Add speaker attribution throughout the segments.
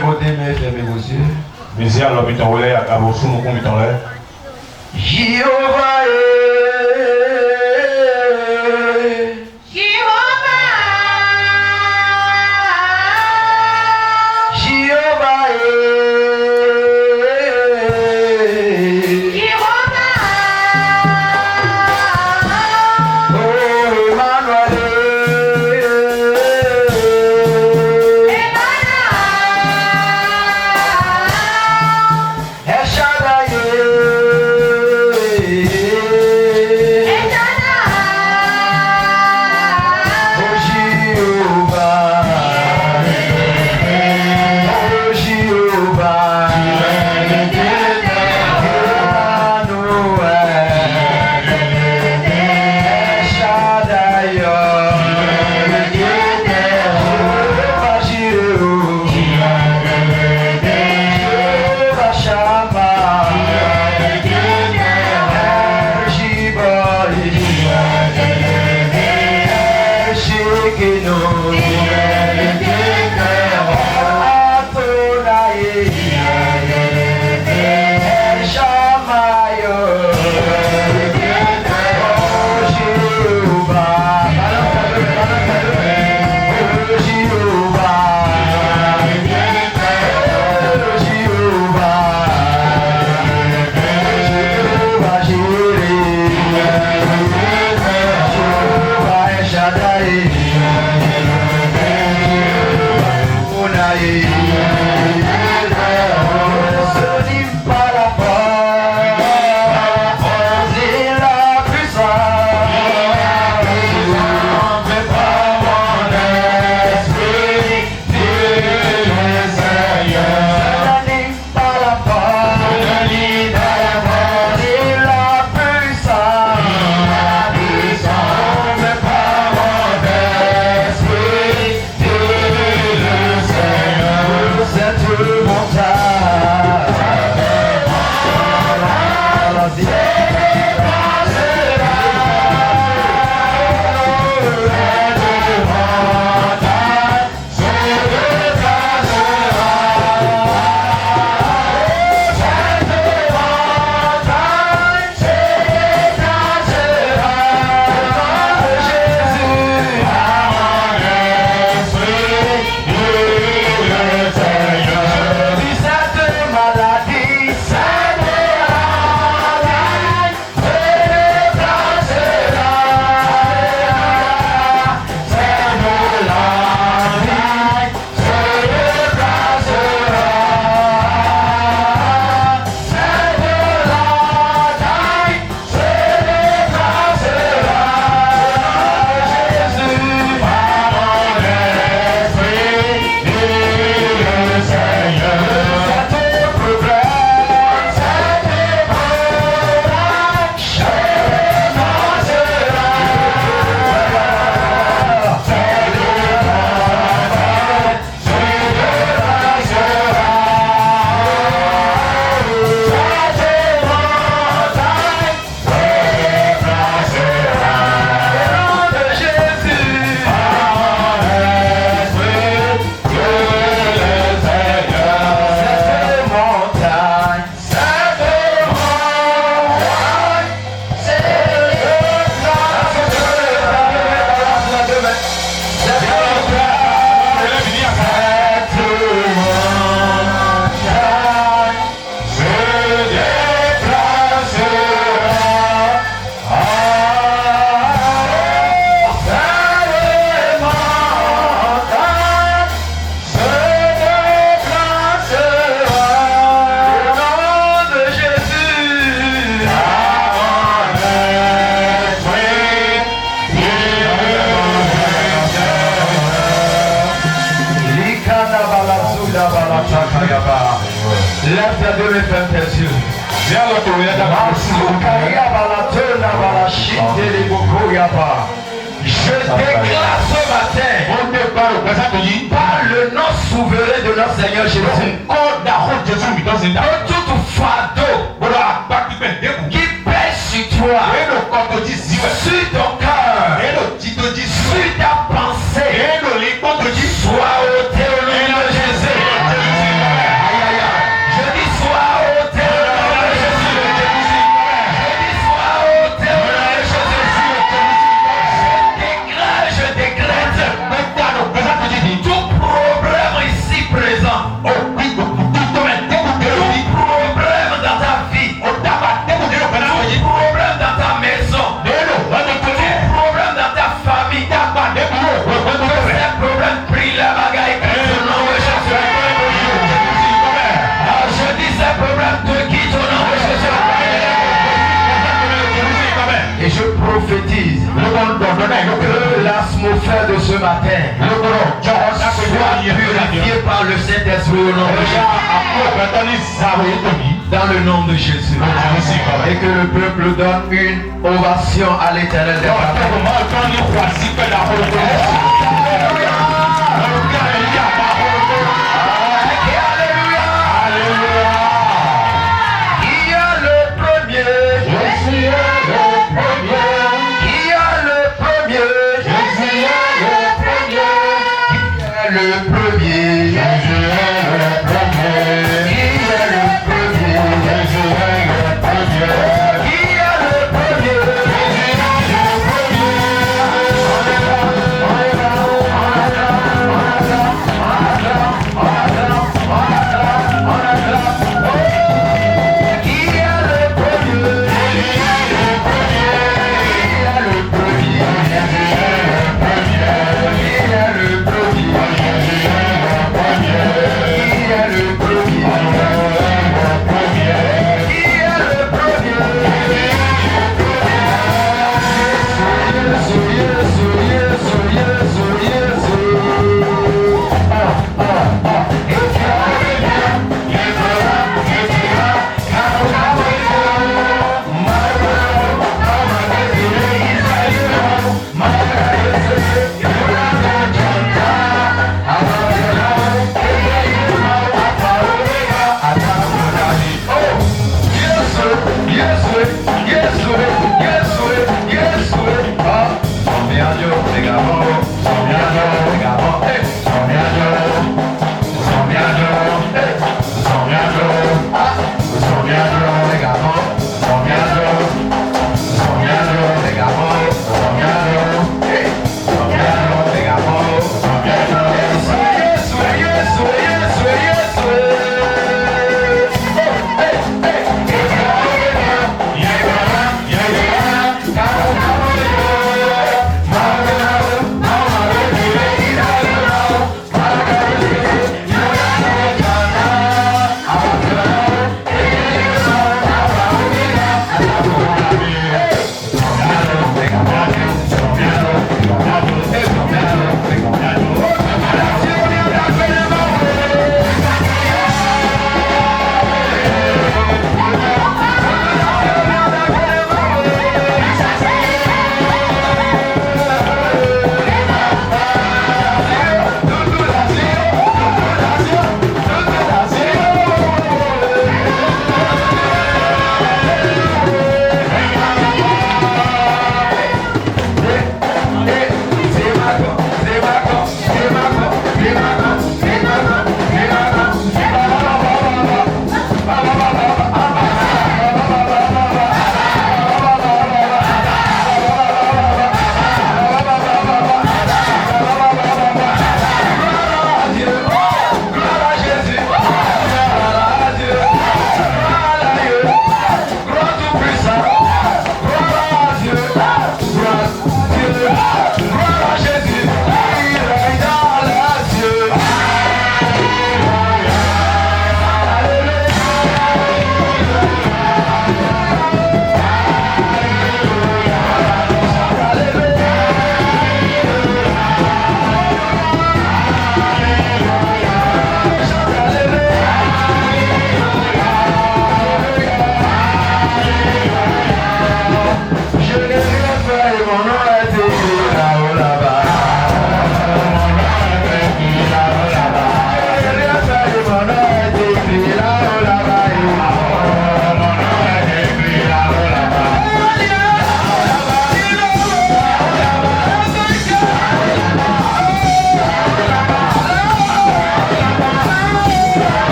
Speaker 1: côté, mais fermez vos yeux.
Speaker 2: Mais à l'hôpital, on est à Cabo, sous mon combiton là.
Speaker 1: Jéhovah Je déclare ce matin par le nom souverain de notre Seigneur Jésus que tout fardeau qui pèse sur toi, sur ton cœur, sur ta pensée, soit ôté au nom de Jésus. dise que l'atmosphère de ce matin soit purifiée par le Saint-Esprit au nom de Jésus. Dans le nom de Jésus. Et que le peuple donne une ovation à l'Éternel des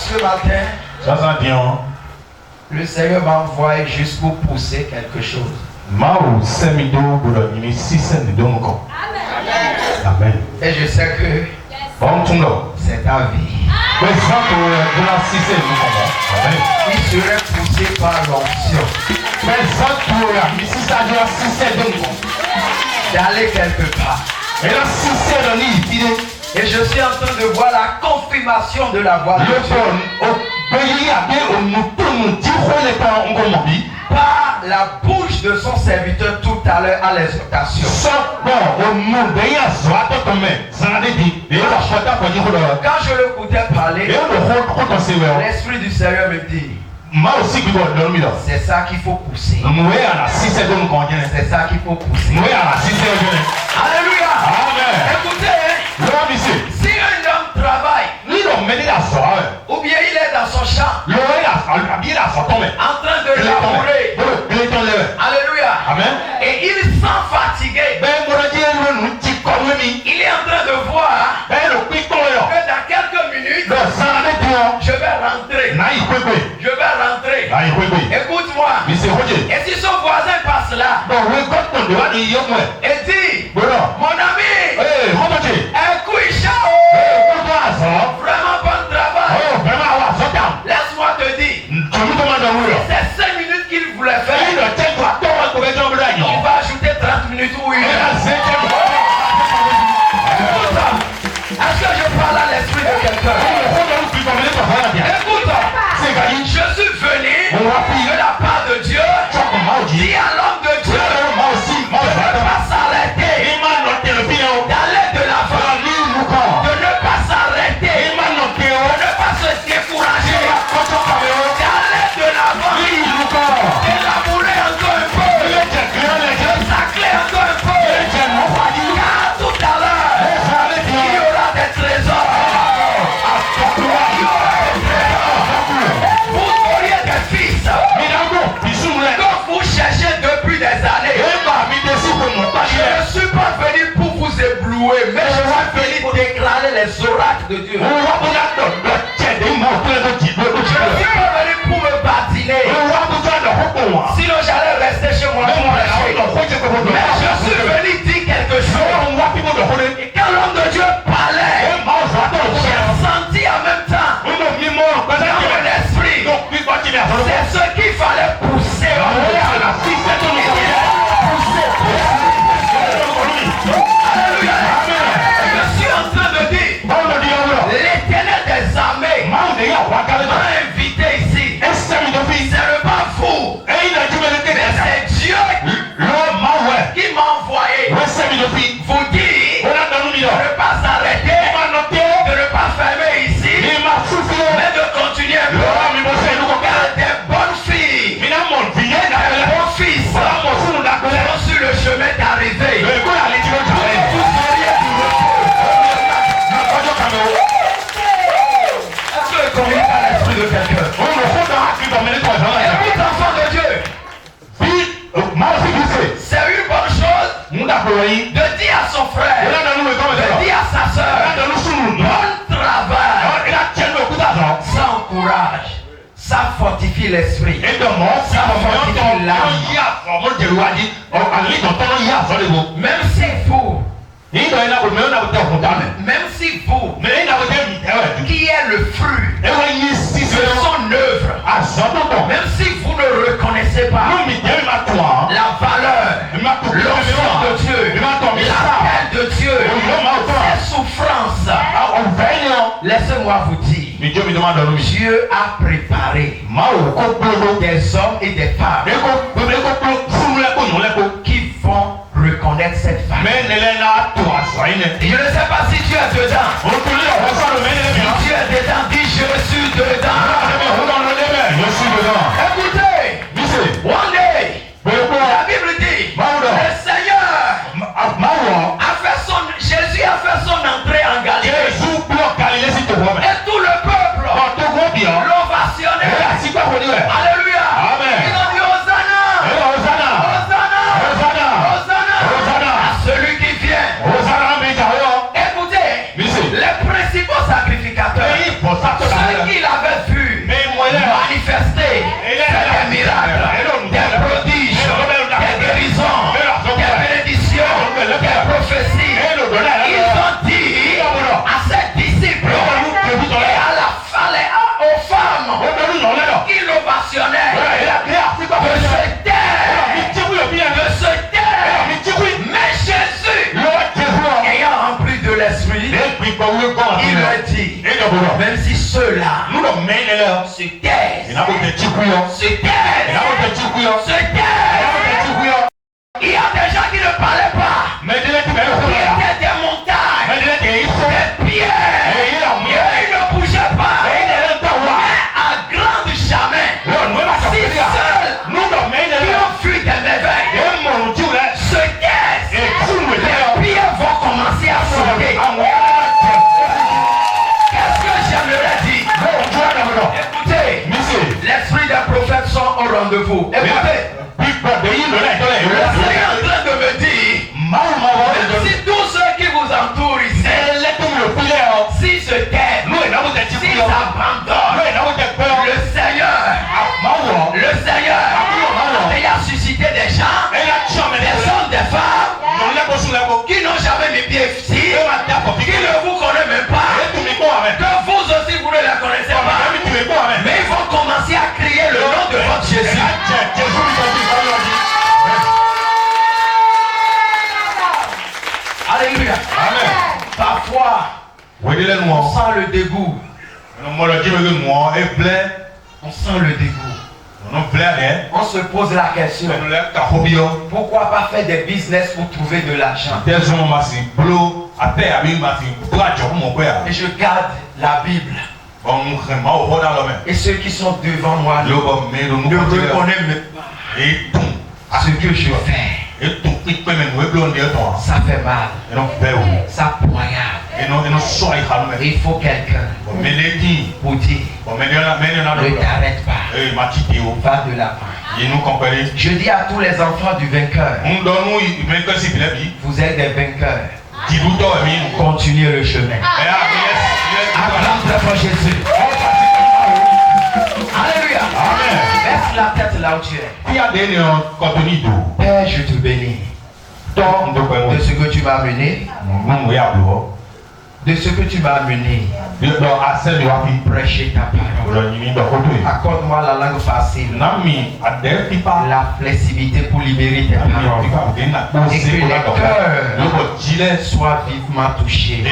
Speaker 1: Ce matin,
Speaker 2: Ça dit,
Speaker 1: le Seigneur m'a envoyé juste pour pousser quelque chose.
Speaker 2: Mao semido budoni si semido mko. Amen.
Speaker 1: Et je sais que
Speaker 2: Bon tundo.
Speaker 1: c'est ta vie.
Speaker 2: Mais ça pour la si semido. Amen.
Speaker 1: Il serait poussé par l'onction
Speaker 2: Mais ça pour la si ça doit si semido.
Speaker 1: d'aller quelque part.
Speaker 2: Et la si semido.
Speaker 1: Et je suis en train de voir la confirmation de la voix de Dieu par la bouche de son serviteur tout à l'heure à l'exhortation. Quand je l'écoutais parler, l'Esprit du Seigneur me dit, c'est ça qu'il faut pousser. C'est ça qu'il faut pousser. Alléluia. Écoutez, si un homme travaille, ou bien il est dans son champ, en train de labourer, alléluia,
Speaker 2: Amen.
Speaker 1: et il sent fatigué, il est en train de voir que dans quelques minutes, je vais rentrer. Je vais rentrer. Écoute-moi. Et si son voisin passe là et dit, mon ami, vraiment bon travail. Laisse-moi te dire, c'est 5 minutes qu'il voulait faire. Il va ajouter 30 minutes ou une heure. Est-ce que je parle à l'esprit de quelqu'un? Écoute, je suis venu de la part de Dieu, dit à l'homme de Dieu de ne pas s'arrêter, d'aller de l'avant, de ne pas s'arrêter, de ne pas se décourager, d'aller de l'avant, de labourer encore un peu, de sacler encore un peu, car tout à l'heure, il y aura des trésors. Vous auriez des fils que vous cherchez depuis des années. Je ne suis pas venu pour vous éblouir, mais je suis venu déclarer les oracles de Dieu. Je ne suis pas venu pour me badiner. Sinon j'allais rester chez moi pour prêcher. Mais je suis venu dire quelque chose. Et quand l'homme de Dieu parlait, j'ai senti en même temps dans mon esprit, c'est ce qu'il fallait pousser. Alléluia. Je suis en train de dire, l'Éternel des armées m'a invité ici. Ce n'est pas vous, mais c'est Dieu qui m'a envoyé vous dire de ne pas s'arrêter, de ne pas fermer ici, mais de continuer un peu. Car des bonnes filles et des bons fils seront sur le chemin d'arrivée. Vous seriez du Est-ce que le communique à l'esprit de quelqu'un? Écoute, enfant de Dieu, c'est une bonne chose de dire à son frère, de dire à sa soeur, bon travail. Ça encourage, ça fortifie l'esprit, ça fortifie l'âme. Même si vous, qui est le fruit de son œuvre, même si vous ne reconnaissez pas la valeur, l'onction de Dieu, l'appel de Dieu, ses souffrances, laissez-moi vous dire, Dieu a préparé des hommes et des femmes qui vont reconnaître cette valeur. Et je ne sais pas si tu es dedans. Si tu es dedans, dis je suis dedans. Écoutez, one day, la Bible dit, le Seigneur Jésus a fait son entrée en Galilée. Et tout le peuple l'ovationné. Alléluia.
Speaker 2: Amen.
Speaker 1: Ils ont dit Hosanna. Hosanna. Hosanna. Hosanna. À celui qui vient. Écoutez, les principaux sacrificateurs, ceux qui l'avaient Saint-Esprit, il leur dit, même si ceux-là se taisent, il y a des gens qui ne parlaient pas, qui étaient des montagnes, des pierres, et ils ne bougeaient pas. Mais à grande jamais, si seuls qui ont fui des merveilles se taisent, les pierres vont commencer à sauter. Qu'est-ce que j'aimerais dire? Écoutez, l'esprit des prophètes sont au rendez-vous. Écoutez, le Seigneur est en train de me dire, même si tous ceux qui vous entourent ici, s'ils se taisent, s'ils abandonnent, le Seigneur a déjà suscité des gens, des hommes, des femmes, qui n'ont jamais mis pied ici, qui ne vous connaissent même pas, que vous aussi vous ne les connaissez pas, mais ils vont commencer à crier le nom de votre Jésus. Alléluia. Parfois, on sent le dégoût. On sent le dégoût. On se pose la question, pourquoi pas faire des business pour trouver de l'argent? Et je garde la Bible. Et ceux qui sont devant moi ne reconnaissent même pas ce que je fais. Ça fait mal. Ça poignarde. Il faut quelqu'un pour dire, ne t'arrête pas. Va de l'avant. Je dis à tous les enfants du vainqueur, vous êtes des vainqueurs. Continuez le chemin. Acclame très fort Jésus. Alléluia. Baisse la tête là où tu es. Père, je te bénis de ce que tu m'as amené, de ce que tu m'as amené. Prêcher ta parole. Accorde-moi la langue facile, la flexibilité pour libérer tes paroles, et que les cœurs soient vivement touchés,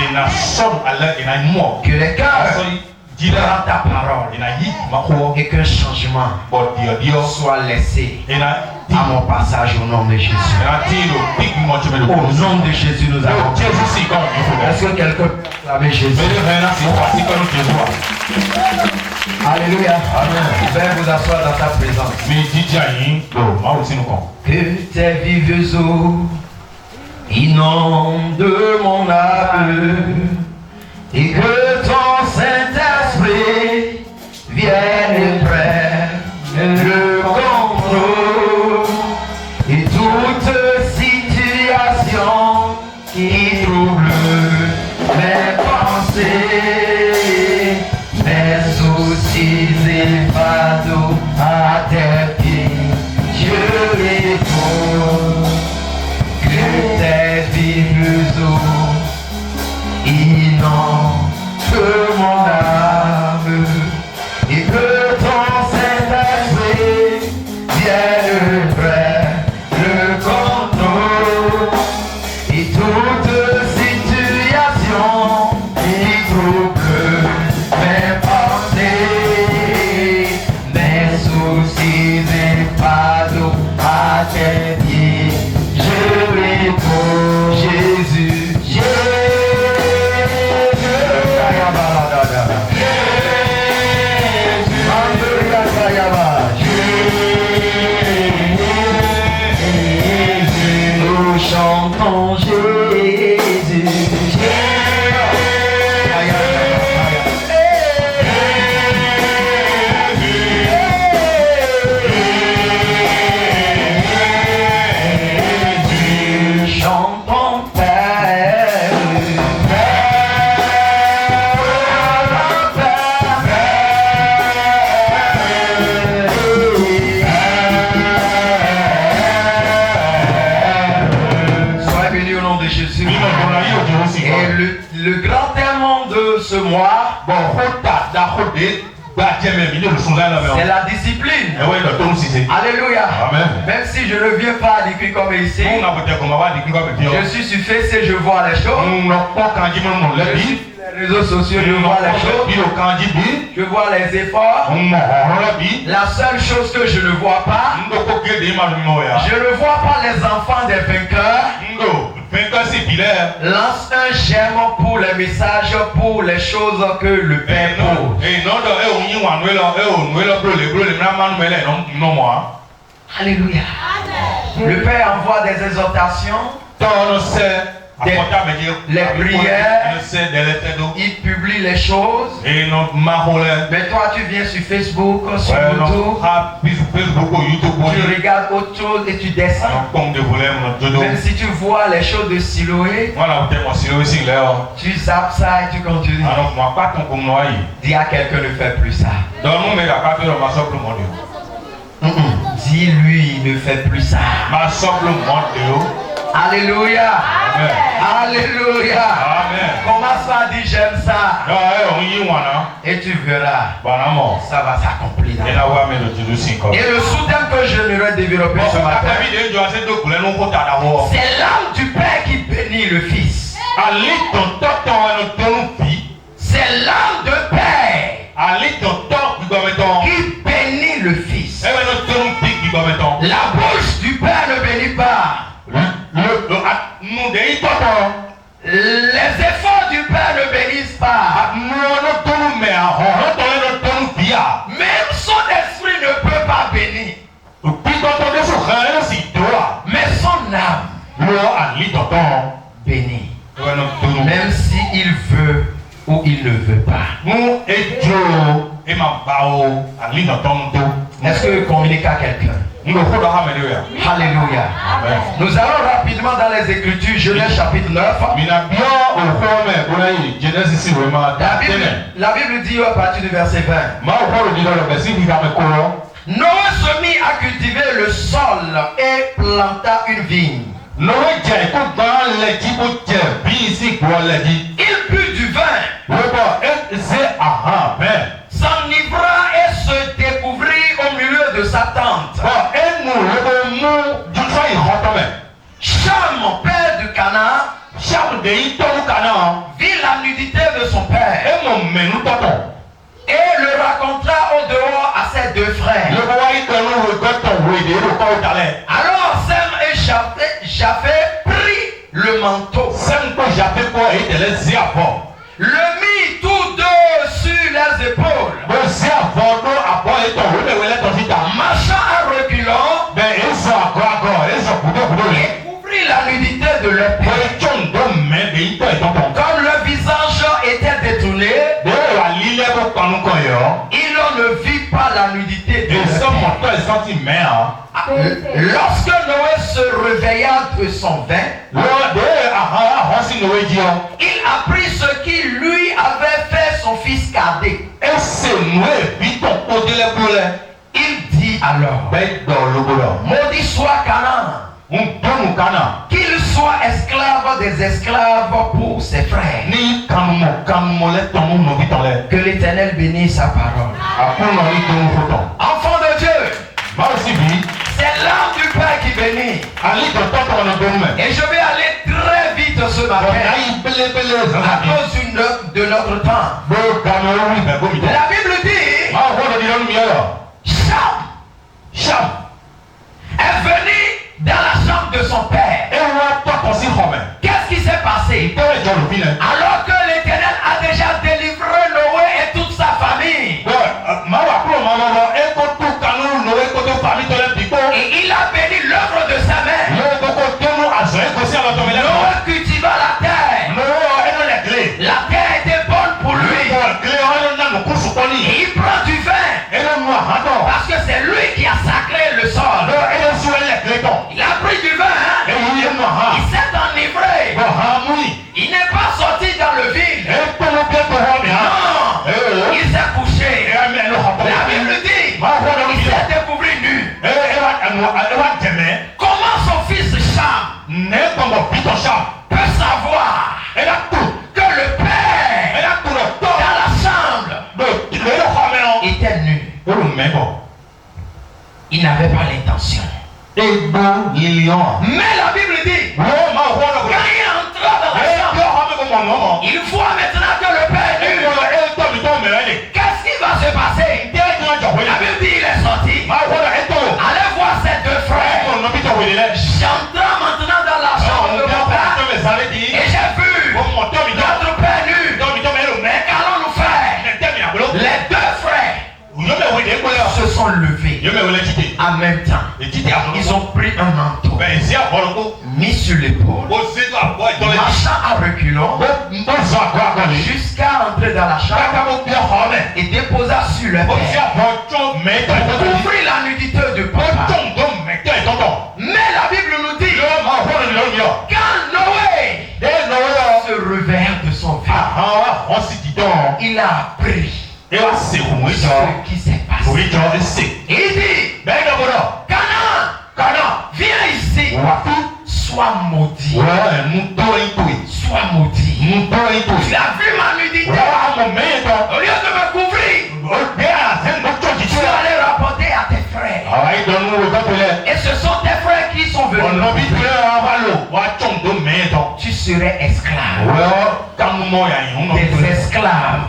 Speaker 1: que les cœurs prennent ta parole et qu'un changement soit laissé à mon passage au nom de Jésus. Au nom de Jésus, nous avons. Est-ce que quelqu'un peut acclamer Jésus? Alléluia. Amen. Vous asseoir dans ta présence. Que tes vives eaux inondent mon âme et que ton Saint-Esprit vienne et prenne le contrôle et toute situation qui trouble mes pensées, mes soucis et fardeaux à tes pieds, je les pose. Que tes vives eaux inondent mon âme et que ton Saint-Esprit vienne prendre le contrôle et toute situation qui trouble mes pensées, mes soucis et fardeaux à tes pieds, je les pose. Jésus, Jésus. Nous chantons Jésus. Chantons Père. Et le grand thème de ce mois, C'est la discipline. Alléluia.
Speaker 2: Amen.
Speaker 1: Même si je ne viens pas à l'écrit comme ici, je suis sur Facebook et je vois les choses. Je suis sur les réseaux sociaux, je vois les choses. Je vois les efforts. La seule chose que je ne vois pas, je ne vois pas les enfants des vainqueurs. Lance un j'aime pour les messages, pour les choses que le Père pose. Alléluia. Le Père envoie des exhortations, les prières, il publie les choses. Mais toi tu viens sur Facebook, sur YouTube, tu regardes autre chose et tu descends. Même si tu vois les choses de Siloé, tu zappes ça et tu continues. Dis à quelqu'un ne fait plus ça. Dis-lui ne fait plus ça. Alléluia.
Speaker 2: Amen.
Speaker 1: Alléluia.
Speaker 2: Amen.
Speaker 1: Commence par dire j'aime ça. Et tu verras. Ça va s'accomplir. Et le sous-thème que j'aimerais développer ce matin, c'est l'âme du Père qui bénit le Fils. C'est l'âme de Père qui bénit le Fils. La bouche du Père ne bénit pas. Les efforts du Père ne bénissent pas. Même son esprit ne peut pas bénir. Mais son âme bénit. Même s'il veut ou il ne veut pas. Est-ce que je communique à quelqu'un? Alléluia. Nous allons rapidement dans les Écritures, Genèse chapitre 9. La Bible dit à partir du verset 20. Noé se mit à cultiver le sol et planta une vigne. Il but du vin, s'enivra et se découvrit au milieu de sa tente. Cham, père de Canaan, vit la nudité de son père et le raconta au dehors à ses deux frères. Alors Sem et Japheth prit le manteau, le mit tous deux sur les épaules, marchant à reculons, et couvrit la nudité de leur père. Comme le visage était détourné, il ne vit pas la nudité de leur père. Lorsque Noé se réveilla de son vin, il apprit ce qui lui avait fait son fils cadet. Il dit alors, maudit soit Canaan, qu'il soit esclave des esclaves pour ses frères. Que l'Éternel bénisse sa parole. Enfant de Dieu, c'est l'âme du Père qui bénit. Et je vais aller très vite ce matin à cause de notre temps. La Bible dit, Cham est venu dans la chambre de son père. Qu'est-ce qui s'est passé? Alors que l'Éternel a déjà délivré Noé et toute sa famille. Et il a béni l'œuvre de sa main. Noé cultiva la terre. La terre était bonne pour lui. Et il prend du vin. Parce que c'est lui qui a sacré le sol. Il a pris du vin. Il s'est enivré. Il n'est pas sorti Il n'avait pas l'intention. Mais la Bible dit, quand il entra dans la chambre, il voit maintenant que le père est nu. Qu'est-ce qui va se passer? La Bible dit, il est sorti. Allez voir ses deux frères. J'entre maintenant dans la chambre de mon père et j'ai vu notre père nu. Mais qu'allons-nous faire? Les deux frères se sont levés en même temps. Ils ont pris un manteau, mis sur l'épaule, marchant à reculons jusqu'à entrer dans la chambre et déposa sur le père pour couvrir la nudité de papa. Mais la Bible nous dit, quand Noé se réveilla de son vêtement, il a appris ce qui s'est passé. Et il dit, Canaan, viens ici, sois maudit. Sois maudit. Tu as vu ma nudité. Au lieu de me couvrir, tu vas aller rapporter à tes frères. Et ce sont tes frères qui sont venus. Tu serais esclave. Des esclaves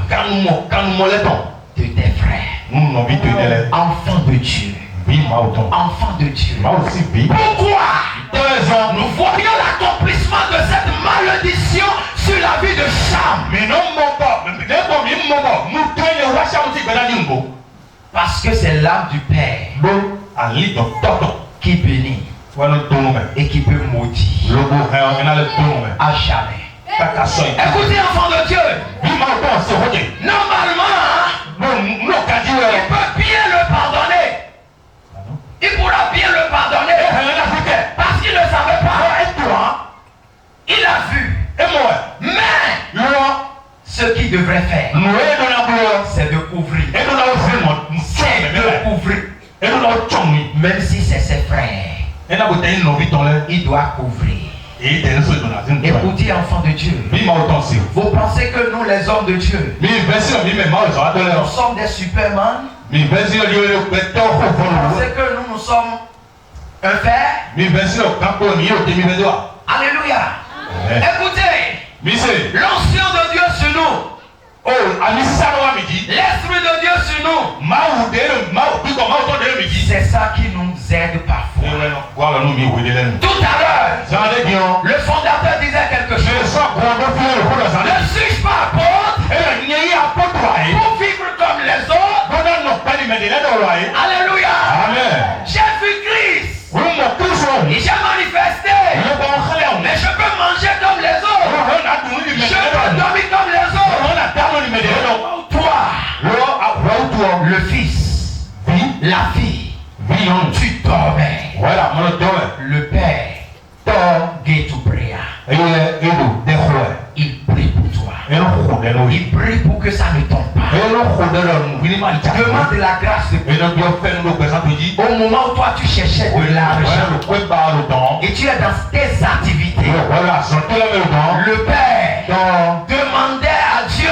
Speaker 1: de tes frères. Enfant de Dieu. Enfant de Dieu. Pourquoi nous voyons l'accomplissement de cette malédiction sur la vie de Cham? Parce que c'est l'âme du Père qui bénit et qui peut maudire à jamais. Écoutez, enfant de Dieu, normalement, il peut bien le pardonner. Il pourra bien le pardonner parce qu'il ne savait pas. Il a vu. Mais ce qu'il devrait faire, c'est de couvrir. C'est de couvrir. Même si c'est ses frères, il doit couvrir. Écoutez, enfants de Dieu, vous pensez que nous, les hommes de Dieu, nous sommes des superman? Vous pensez que nous sommes un fer? Alléluia. Écoutez, l'onction de Dieu sur nous, l'esprit de Dieu sur nous, c'est ça qui nous aide parfois. Tout à l'heure, le fondateur disait quelque chose. Ne suis-je pas apôtre pour vivre comme les autres? Alléluia. J'ai vu Christ et j'ai manifesté. Mais je peux manger comme les autres. Je peux dormir comme les autres. Toi, le fils, la fille, tu dormais. Le père get to prayer. Il prie pour toi. Il prie pour que ça ne tombe pas. Demande de la grâce de Dieu. Au moment où toi tu cherchais de l'argent et tu es dans tes activités, le père demandait à Dieu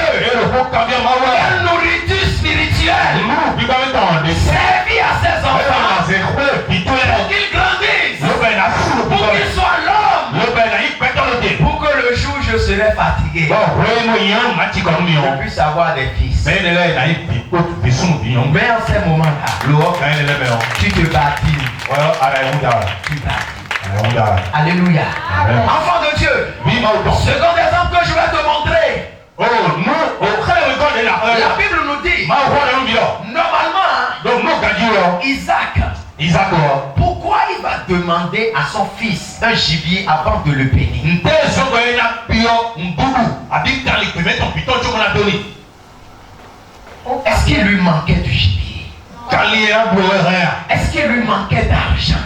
Speaker 1: une nourriture spirituelle servie à ses enfants pour qu'ils grandissent, pour qu'ils soient l'homme, pour que le jour où je serai fatigué, je puisse avoir des fils. Mais en ces moments-là, tu te bâtis. Tu bâtis. Alléluia. Enfant de Dieu, second exemple que je vais te montrer. La Bible nous dit, normalement, Isaac, pourquoi il va demander à son fils un gibier avant de le bénir? Est-ce qu'il lui manquait du gibier? Est-ce qu'il lui manquait d'argent?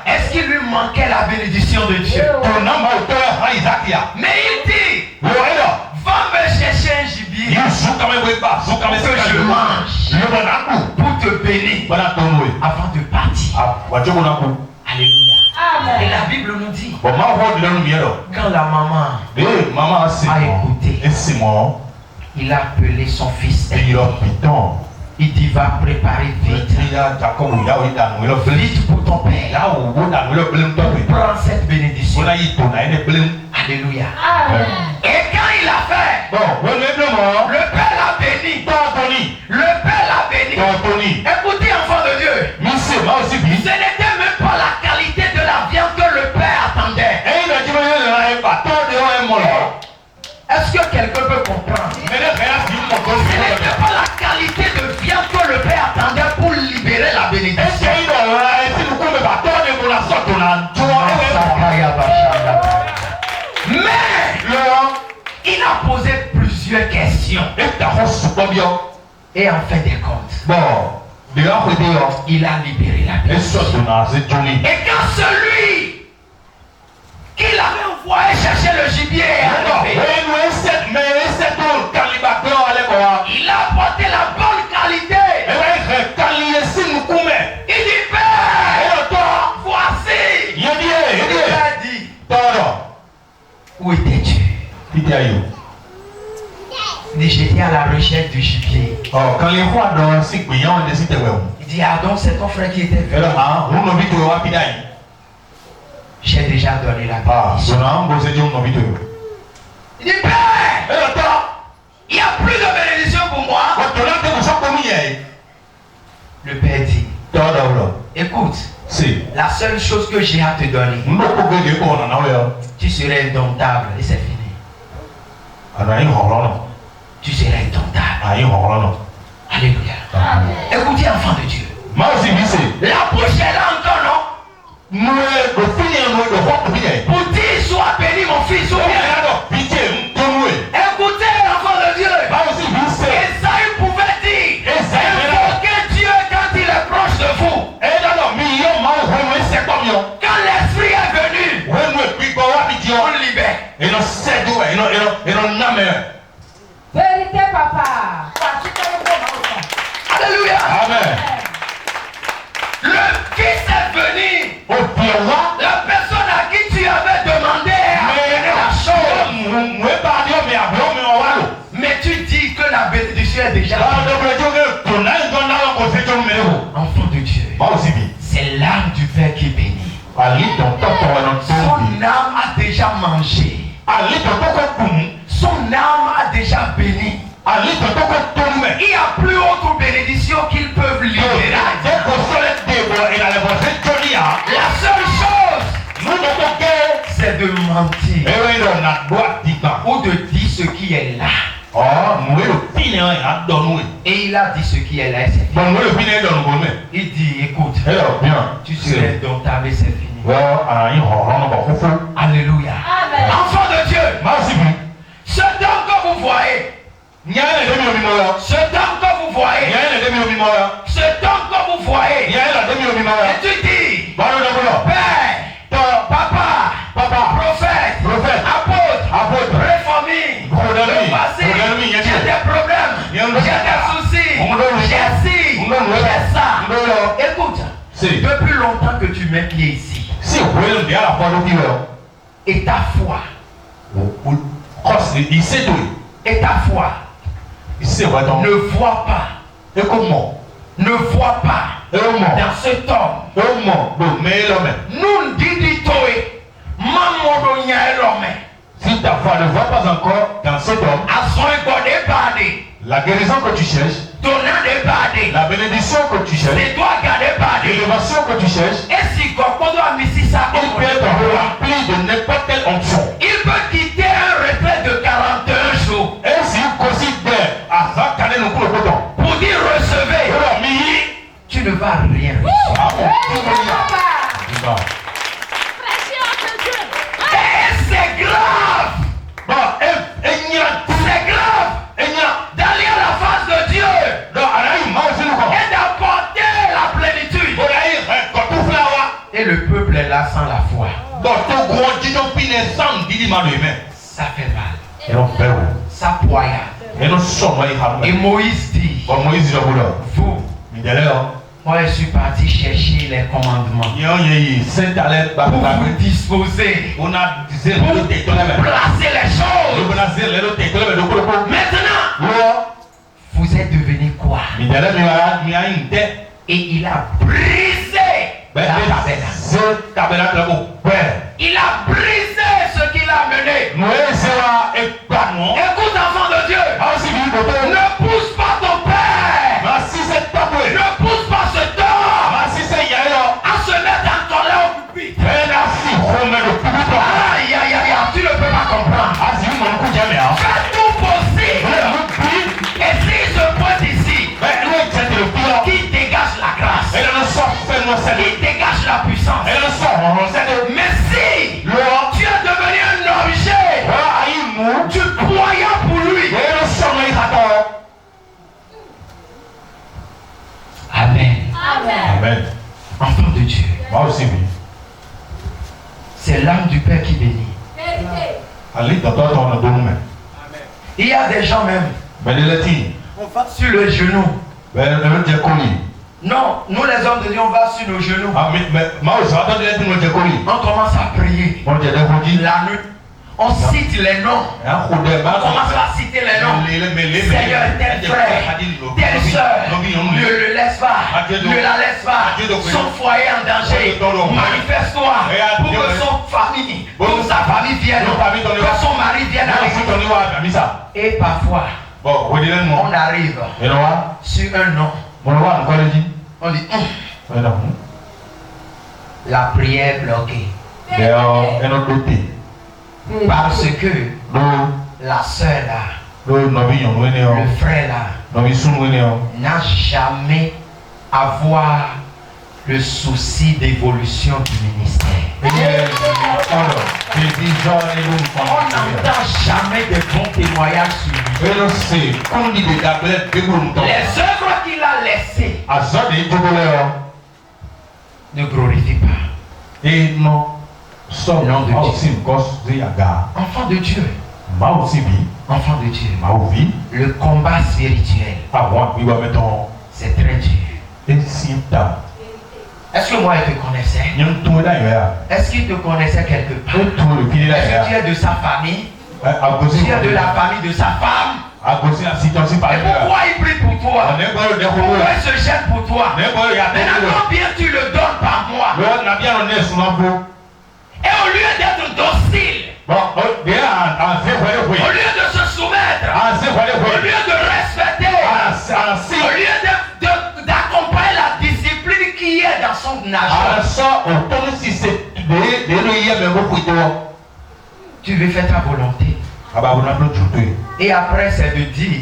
Speaker 1: Est-ce qu'il lui manquait la bénédiction de Dieu? Mais il dit, va me chercher un gibier que je mange pour te bénir avant de partir. Alléluia. Amen. Et la Bible nous dit, quand la maman a écouté, il a appelé son fils. Il dit va préparer vite. Vite pour ton père. Prends cette bénédiction. Alléluia. Et quand il a fait, le père l'a béni. Le père l'a béni. Écoutez, enfant de Dieu. Ce n'était même pas la qualité de la viande que le père attendait. Est-ce que quelqu'un peut comprendre? Ce n'était pas la qualité de viande que le père attendait pour libérer la bénédiction. Mais il a posé plusieurs questions. Et en fin de compte, il a libéré la bénédiction. Et quand celui qu'il avait envoyé chercher le gibier est arrivé, il a apporté la bonne qualité. Il dit Père, voici. Il a dit, où était-tu? Il dit j'étais à la recherche du gibier. Il dit ah donc c'est ton frère qui était venu. J'ai déjà donné la bénédiction. Il dit Père, il n'y a plus de bénédiction pour moi. Le père dit écoute, la seule chose que j'ai à te donner, tu serais indomptable et c'est fini. Tu serais indomptable. Alléluia. Écoutez, enfant de Dieu. La bouche est là encore, non? Pour dire sois béni mon fils ou bien. Écoutez, enfant de Dieu. Esaïe pouvait dire invoquez Dieu quand il est proche de vous. Quand l'esprit est venu, on libère.
Speaker 3: Vérité, papa.
Speaker 1: Alléluia.
Speaker 2: Amen.
Speaker 1: Le fils est venu. La personne à qui tu avais demandé la chose. Mais tu dis que la bénédiction est déjà. Enfant de Dieu. C'est l'âme du Père qui bénit. Son âme a déjà mangé. Son âme a déjà béni. Il n'y a plus autre bénédiction qu'ils peuvent libérer. La seule chose, c'est de mentir ou de dire ce qui est là. Et il a dit ce qui est là et c'est fini. Il dit écoute, tu serais indomptable et c'est fini. Alléluia. Enfant de Dieu, ce temps que vous voyez, ce temps que vous voyez, ce temps que vous voyez, et tu dis Père, Papa, prophète, apôtre, réformé, le passé, j'ai des problèmes, j'ai des soucis, j'ai ci, j'ai ça. Écoute, depuis longtemps que tu mets pied ici, et ta foi, ne voit pas, dans cet homme. Nous dit-toi, maman l'homme.
Speaker 2: Si ta foi ne voit pas encore dans cet homme,
Speaker 1: la guérison que tu cherches, la bénédiction que tu cherches, l'élévation que tu cherches, il peut être rempli de n'importe quelle onction. Il peut quitter un retrait de 41 jours. Et s'il considère à ça pour dire recevez, tu ne vas rien recevoir. C'est grave. C'est grave d'aller à la face de Dieu et d'apporter la plénitude. Et le peuple est là sans la foi. Ça fait mal. Ça poignarde. Et Moïse dit vous, moi je suis parti chercher les commandements pour vous disposer, pour placer les choses. Maintenant, vous pensait devenir quoi? Et il a brisé la tabernacle. Il a brisé ce qu'il a mené. Écoute, enfant de Dieu, ne pousse pas ton père, ne pousse pas cet homme à se mettre en colère au pupitre. Aïe, aïe, aïe, tu ne peux pas comprendre. Fais tout possible. Et si je pointe ici, qui dégage la grâce, qui dégage la puissance. Mais si tu es devenu un objet du croyant pour lui. Amen.
Speaker 2: Amen.
Speaker 1: Enfant de Dieu, c'est l'âme du Père qui bénit. Il y a des gens même, on va sur le genou. Non, nous les hommes de Dieu, on va sur nos genoux. On commence à prier. La nuit, on cite les noms. On commence à citer les noms. Seigneur, tel frère, telle soeur, ne le laisse pas, ne la laisse pas. Son foyer en danger. Manifeste-toi pour que son famille, pour sa famille vienne, que son mari vienne avec lui. Et parfois, on arrive sur un nom. On dit la prière bloquée. Parce que la soeur là, le frère là, n'a jamais avoir le souci d'évolution du ministère. On n'entend jamais de bons témoignages sur lui. Les œuvres qu'il a laissées ne glorifient pas. Enfant de Dieu. Enfant de Dieu. Le combat spirituel, c'est très dur. Est-ce que moi il te connaissait? Est-ce qu'il te connaissait quelque part? Est-ce que tu es de sa famille? Tu es de la famille de sa femme? Et pourquoi il prie pour toi? Pourquoi il se gêne pour toi? Maintenant combien tu le donnes par mois? Et au lieu d'être docile, au lieu de se soumettre, au lieu de respecter, au lieu d'accompagner la discipline qui est dans son nage, tu veux faire ta volonté. Et après c'est de dire,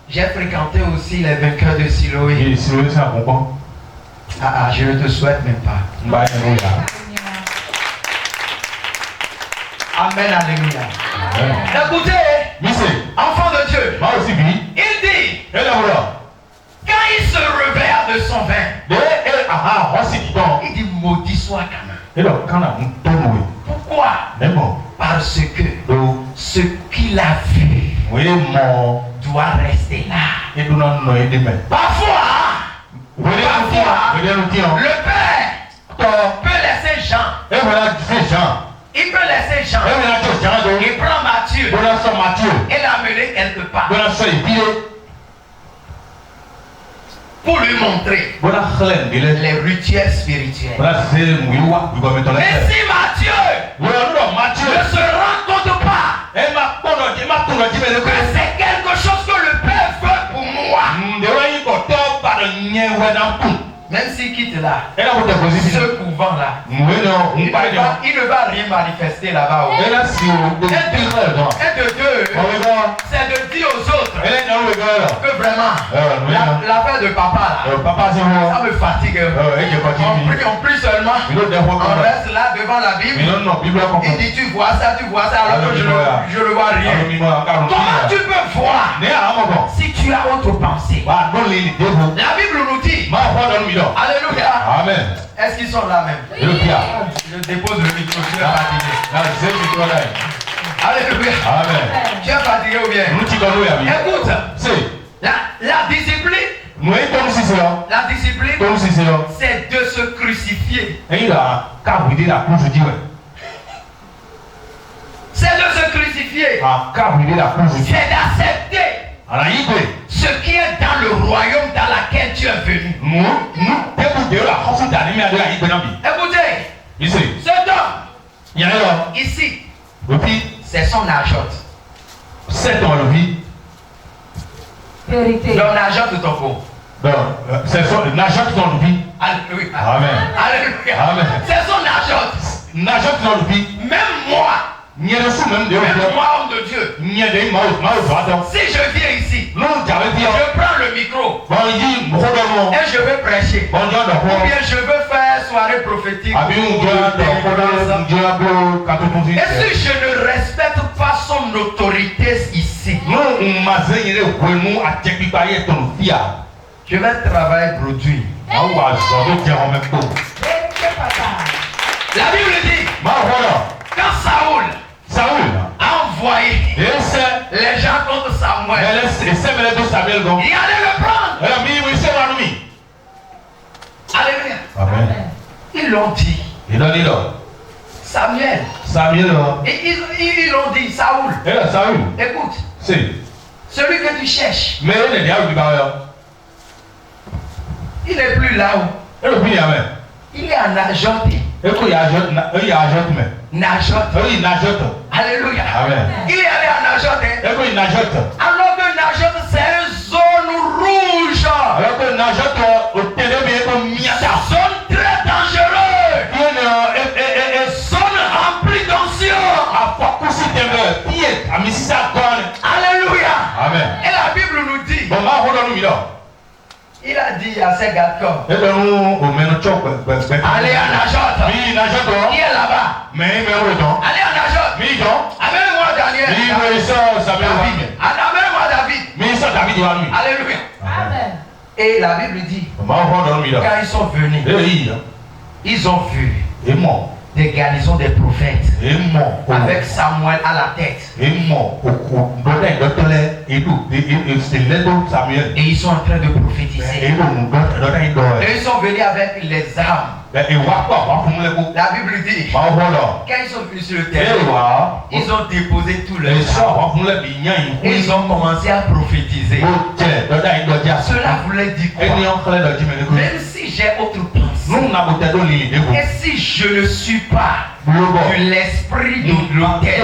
Speaker 1: j'ai fréquenté aussi les vainqueurs de Siloé. Je ne te souhaite même pas. Amen, alléluia. Écoutez, enfant de Dieu, il dit, quand il se réveilla de son vin, il dit maudit soit Canaan. Pourquoi? Parce que ce qu'il a vu doit rester là. Parfois, le père peut laisser Jean. Il peut laisser Jean. Il prend Matthieu et l'amener quelque part pour lui montrer les rituels spirituels. Mais si Matthieu ne se rend compte pas que c'est quelque chose que le Père veut pour moi, même s'il quitte là, ce couvent là, il ne va rien manifester là-bas. Et de deux, c'est de dire aux autres que vraiment, l'affaire de papa là, ça me fatigue. On prie seulement, on reste là devant la Bible. Il dit tu vois ça, alors que je ne vois rien. Comment tu peux voir si tu as autre pensée? La Bible nous dit, alléluia.
Speaker 2: Amen.
Speaker 1: Est-ce qu'ils sont là même? Je dépose le micro, tu es fatigué. Alléluia.
Speaker 2: Amen.
Speaker 1: Tu es fatigué ou bien? Écoute, la discipline, c'est de se crucifier. C'est de se crucifier. C'est d'accepter Ce qui est dans le royaume dans lequel tu es venu. Écoutez, cet homme, ici, c'est son ajoute.
Speaker 3: Vérité.
Speaker 1: Donc, ajoute de ton corps.
Speaker 2: C'est son ajoute dans le vie.
Speaker 1: Alléluia.
Speaker 2: Amen.
Speaker 1: Alléluia.
Speaker 2: Amen.
Speaker 1: C'est son ajoute.
Speaker 2: N'ajoute dans le vie.
Speaker 1: Même moi,
Speaker 2: Même
Speaker 1: moi, homme de Dieu, si je viens ici, je prends le micro et je veux prêcher. Ou bien je veux faire soirée prophétique. Et si je ne respecte pas son autorité ici, je vais travailler produit.
Speaker 3: Vérité, papa.
Speaker 1: La Bible dit, quand Saoul a envoyé les gens contre Samuel, il allait le prendre. Alléluia.
Speaker 2: Amen.
Speaker 1: Ils l'ont dit. Samuel. Et ils l'ont dit, Saoul. Écoute, celui que tu cherches, il n'est plus là-haut. Il est en Najote. Najote. Alléluia.
Speaker 2: Amen.
Speaker 1: Il est allé en Najote. Alors que Najote, c'est une zone rouge. Zone très dangereuse. Zone remplie d'onction. Alléluia.
Speaker 2: Amen.
Speaker 1: Et la Bible nous dit, il a dit à ses garçons, allez à Najote. Qui est là-bas? Allez à Najote. Amène-moi Daniel. Amène-moi David. Alléluia.
Speaker 3: Amen.
Speaker 1: Et la Bible dit, quand ils sont venus, ils ont vu des garnisons des prophètes avec Samuel à la tête. Et ils sont en train de prophétiser. Et ils sont venus avec les armes. La Bible dit, quand ils sont venus sur le terrain, ils ont déposé tout leur armes. Et ils ont commencé à prophétiser. Cela voulait dire quoi? Même si j'ai autre pensée, et si je ne suis pas de l'esprit de l'autel,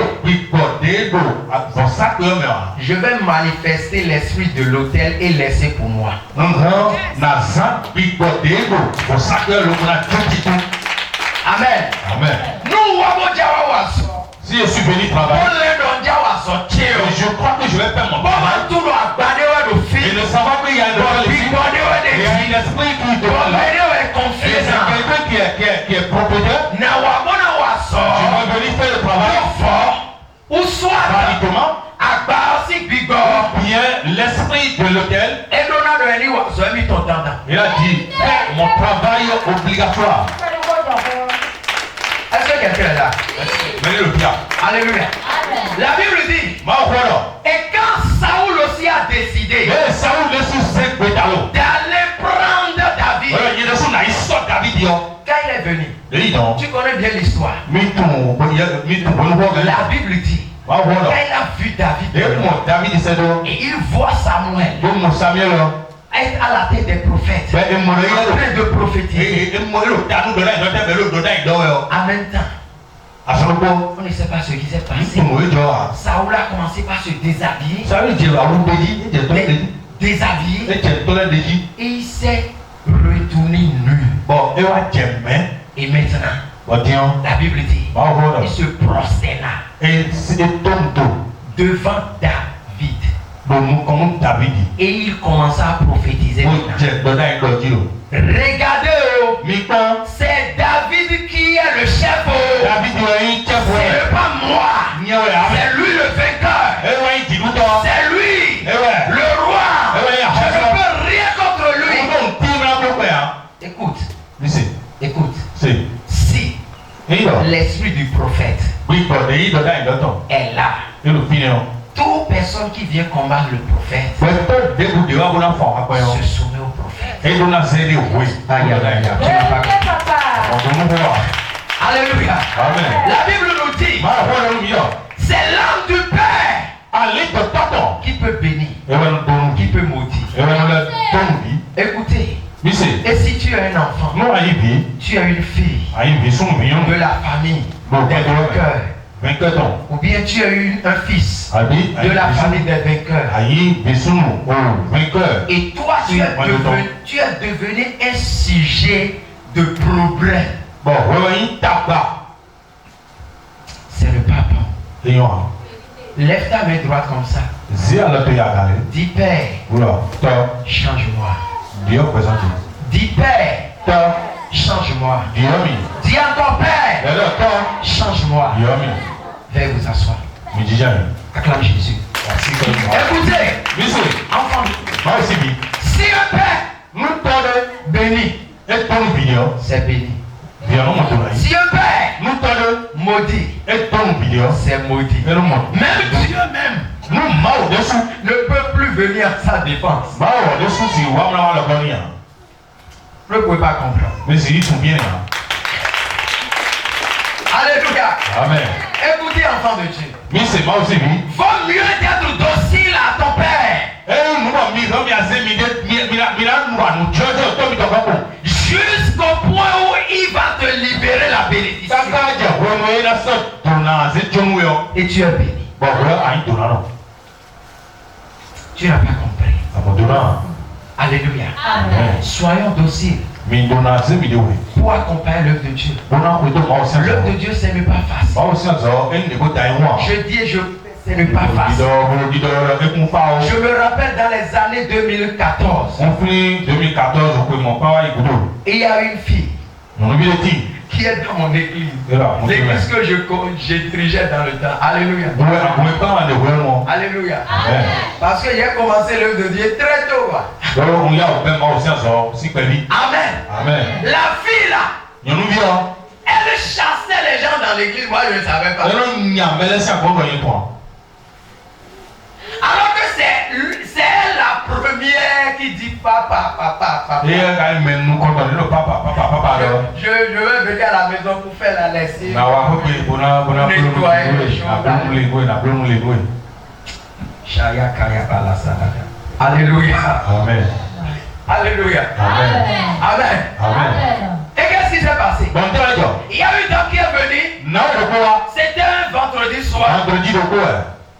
Speaker 1: je vais manifester l'esprit de l'autel et laisser pour moi. Amen. Nous,
Speaker 2: Si je suis venu travailler, je crois que je vais faire mon travail. Et ne savoir qu'il y a un esprit qui doit là. Et c'est quelqu'un qui est propriétaire. Je vais venir faire le travail.
Speaker 1: Ou soit
Speaker 2: bien l'esprit de l'hôtel. Il a dit, mon travail obligatoire.
Speaker 1: Est-ce que quelqu'un est là?
Speaker 2: Venez le bien.
Speaker 1: Alléluia. La Bible dit, et quand Saoul aussi a décidé d'aller prendre David, quand il est venu, tu connais bien l'histoire. La Bible dit, quand il a vu David, et il voit Samuel être à la tête des prophètes, en train de prophétiser. En même temps, on ne sait pas ce qui s'est passé. Saoul a commencé par se déshabiller. Et il s'est retourné nu. Et maintenant, la Bible dit, il se prosterna devant David. Et il commença à prophétiser. Regardez, c'est David qui est le chef. C'est pas moi. C'est lui le vainqueur. C'est lui le roi. Je ne peux rien contre lui. Écoute. Si l'esprit du prophète est là, toute personne qui vient combattre le prophète se soumet au prophète.
Speaker 3: Vérité, papa.
Speaker 1: Alléluia.
Speaker 2: Amen.
Speaker 1: La Bible nous dit, c'est l'âme du Père qui peut bénir. un enfant,
Speaker 2: Non, Aïbi.
Speaker 1: tu as une fille
Speaker 2: Aïbi, son million.
Speaker 1: de la famille des vainqueurs.
Speaker 2: 24 ans.
Speaker 1: Ou bien tu as eu un fils
Speaker 2: Abi.
Speaker 1: de la famille des vainqueurs.
Speaker 2: Aïbi, son vainqueur.
Speaker 1: Et toi, tu es devenu un sujet de problème.
Speaker 2: Bon, oui, tabac.
Speaker 1: C'est le papa.
Speaker 2: Et on.
Speaker 1: Lève ta main droite comme ça.
Speaker 2: Zia la paye à Galé.
Speaker 1: Dis Père,
Speaker 2: Oula, toi,
Speaker 1: change-moi.
Speaker 2: Dieu présente.
Speaker 1: Dis Père,
Speaker 2: Toi,
Speaker 1: change-moi.
Speaker 2: Dieu mi.
Speaker 1: Dis encore Père,
Speaker 2: Et là, toi,
Speaker 1: change-moi.
Speaker 2: Dieu mi.
Speaker 1: Veuillez vous asseoir.
Speaker 2: Mi dis jamais.
Speaker 1: Acclame Jésus.
Speaker 2: Merci comme ça.
Speaker 1: Écoutez,
Speaker 2: Monsieur,
Speaker 1: enfant,
Speaker 2: moi aussi, bi.
Speaker 1: si un père
Speaker 2: Nous t'aidons.
Speaker 1: béni,
Speaker 2: Et ton vidéo.
Speaker 1: c'est béni.
Speaker 2: Viens, on monte là.
Speaker 1: Si un père
Speaker 2: Nous t'aidons.
Speaker 1: maudit,
Speaker 2: Et ton vidéo.
Speaker 1: c'est maudit.
Speaker 2: Et nous monte.
Speaker 1: Même Dieu même
Speaker 2: Nous, mal au-dessous.
Speaker 1: ne peut plus venir à sa défense.
Speaker 2: Mal au-dessous, si on va le bonheur.
Speaker 1: Vous ne pouvez pas comprendre.
Speaker 2: Mais c'est ils sont bien.
Speaker 1: Alléluia.
Speaker 2: Amen.
Speaker 1: Écoutez, enfant de Dieu.
Speaker 2: Mais c'est moi aussi, bi.
Speaker 1: Vaut mieux d'être docile à ton père
Speaker 2: Et nous, on mis, on
Speaker 1: jusqu'au point où il va te libérer la bénédiction. Et tu es béni. Tu n'as pas compris. Alléluia.
Speaker 3: Amen.
Speaker 1: Soyons dociles pour accompagner l'œuvre de Dieu. L'œuvre de Dieu, ce n'est pas facile. Je dis et je ce n'est pas facile. Je me rappelle dans les années 2014, il y a une fille qui est dans mon église. L'église que je dirigeais dans le temps. Alléluia. Alléluia. Parce que j'ai commencé l'œuvre de Dieu très tôt. Amen. La fille là, elle chassait les gens dans l'église. Moi, je ne savais pas. Alors que c'est elle la première qui dit papa, papa, papa. Je vais venir à la maison pour faire la lessive. Alléluia.
Speaker 2: Amen.
Speaker 1: Alléluia.
Speaker 2: Amen.
Speaker 1: Amen.
Speaker 3: Amen.
Speaker 1: Et qu'est-ce qui s'est passé? Il y a une dame qui est venue. C'était un vendredi soir.